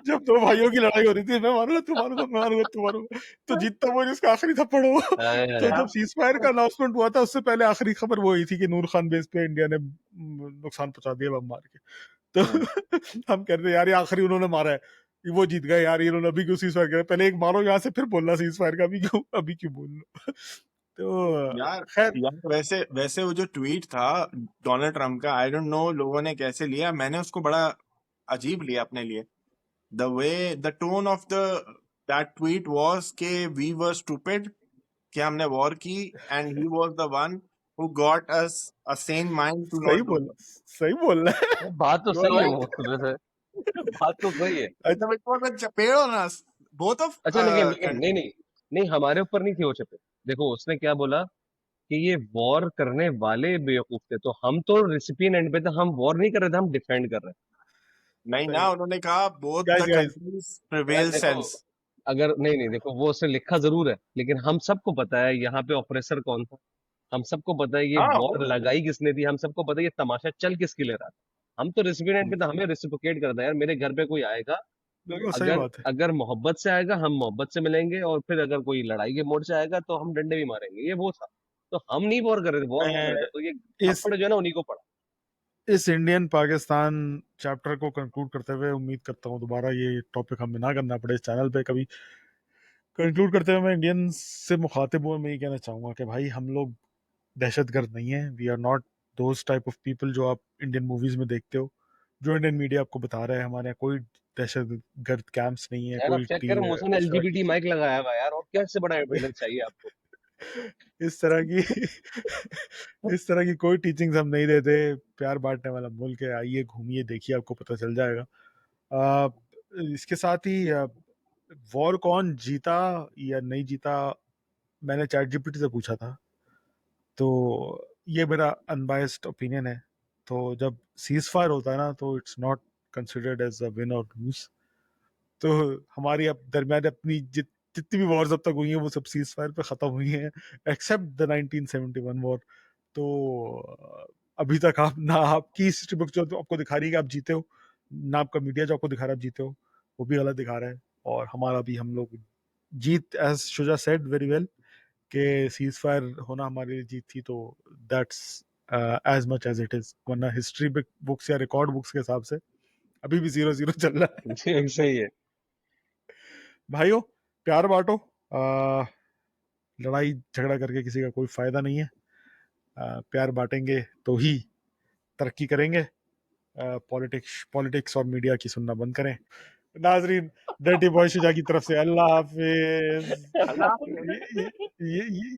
S1: जब दो भाइयों की लड़ाई हो रही थी, मैं मारूंगा तू मारूंगा, मैं मारूंगा तू मारूंगा, तो जीतता वो जिसका आखिरी थप्पड़ हो। तो जब सीज फायर का अनाउंसमेंट हुआ था, उससे पहले आखिरी खबर वो हुई थी कि नूर खान बेस पे इंडिया ने नुकसान पहुंचा दिया बम मार के। तो हम कह रहे थे यार ये आखिरी उन्होंने मारा है, वो जीत गए यार, इन्होंने अभी क्यों सीज फायर किया? पहले एक मारो यहाँ से, फिर बोलना सीज फायर का, अभी क्यों बोल लो। तो
S4: यार
S1: खैर
S4: यार वैसे वैसे वो जो ट्वीट था डोनाल्ड ट्रम्प का, आई डोंट नो लोगों ने कैसे लिया, मैंने उसको बड़ा अजीब लिया अपने लिए। The way the tone of the that tweet was के वी वर स्टूपिड, कि हमने वॉर की, and he was the one who got us a sane mind to
S1: सही
S4: नॉट डू।
S1: बोल सही बोल रहा है।
S2: बात तो
S1: यू आर
S2: सही है
S1: राइट।
S2: वो वैसे, बात तो सही है।
S4: मतलब इट वाज अ चपेड़ ऑन अस, बोथ ऑफ
S2: अच्छा लेकिन नहीं नहीं नहीं, हमारे ऊपर नहीं थी वो चपेट। देखो उसने क्या बोला कि ये वॉर करने वाले बेवकूफ थे, तो हम तो रिसिपिएंट एंड पे थे, हम वॉर नहीं कर रहे थे, हम डिफेंड कर रहे
S4: नहीं
S1: सही
S4: ना,
S1: बात।
S4: उन्होंने कहा both
S1: guys
S4: the
S1: guys
S4: countries
S2: थे यार।
S4: प्रिवेल
S2: देखो
S4: सेंस।
S2: अगर नहीं नहीं, देखो वो उसने लिखा जरूर है, लेकिन हम सबको पता है यहाँ पे ऑपरेसर कौन था। हम सबको पता है ये
S4: हाँ
S2: वॉर लगाई किसने थी, हम सबको पता है ये तमाशा चल किसके लिए रहा था। हम तो रिसिपिएंट एंड पे थे, हमें रेसिप्रोकेट करना है यार। मेरे घर पे कोई आएगा,
S1: बिल्कुल सही
S2: अगर
S1: बात है।
S2: अगर मोहब्बत से आएगा हम मोहब्बत से मिलेंगे, और फिर अगर कोई लड़ाई के मोड से आएगा तो हम डंडे भी मारेंगे। ये वो था। तो हम नहीं वॉर कर रहे थे, वॉर वो कर रहे थे,
S1: मैं
S2: तो ये
S1: इस
S2: थप्पड़ जो है ना उन्हीं को पड़ा।
S1: इस इंडियन पाकिस्तान चैप्टर को कंक्लूड करते हुए उम्मीद करता हूँ दोबारा ये टॉपिक हमें ना करना पड़े इस चैनल पे कभी। कंक्लूड करते हुए मैं इंडियंस से मुखातिब हुआ मैं ये कहना चाहूंगा कि भाई हम लोग दहशतगर्द नहीं है। We are not those type of people जो आप इंडियन मूवीज में देखते हो, जो इंडियन मीडिया आपको बता रहा है। हमारे यहाँ कोई दहशतगर्द कैंप्स नहीं है,
S2: यार आप
S1: कोई
S2: चेक करें, मुझे ने
S1: इस तरह
S2: एलजीबीटी माइक लगाया हुआ है यार, और क्या इससे बड़ा
S1: की
S2: एविडेंस चाहिए आपको?
S1: इस तरह की इस तरह की कोई टीचिंग्स हम नहीं देते। प्यार बांटने वाला मुल्क है, आइए घूमिए देखिए आपको पता चल जाएगा। आ, इसके साथ ही वॉर कौन जीता या नहीं जीता मैंने चैट जीपीटी से पूछा था, तो ये मेरा अनबायस्ड ओपिनियन है। तो जब सीज फायर होता है ना तो it's not considered as a win और लूज। तो हमारी अब दरमियान अपनी जितनी भी वॉर्स अब तक हुई हैं वो सब सीज फायर पे खत्म हुई हैं, एक्सेप्ट द 1971 वॉर। तो अभी तक आप ना आपकी हिस्ट्री बुक जो आपको दिखा रही है कि आप जीते हो, ना आपका मीडिया जो आपको दिखा रहा है आप जीते हो, वो भी गलत दिखा रहा है। और हमारा भी हम लोग जीत, as Shuja said very well, के सीज फायर होना हमारे लिए जीत थी। तो that's as much as it is, वरना हिस्ट्री बुक्स या रिकॉर्ड बुक्स के हिसाब से अभी भी 0-0 चल रहा है।
S2: जी, सही है।
S1: भाइयों प्यार बांटो, लड़ाई झगड़ा करके किसी का कोई फायदा नहीं है। प्यार बांटेंगे तो ही तरक्की करेंगे। पॉलिटिक्स पॉलिटिक्स और मीडिया की सुनना बंद करें। नाजरीन, डर्टी बॉय शुजा की तरफ से अल्लाह हाफिज।
S4: अल्लाह
S1: ये, ये, ये,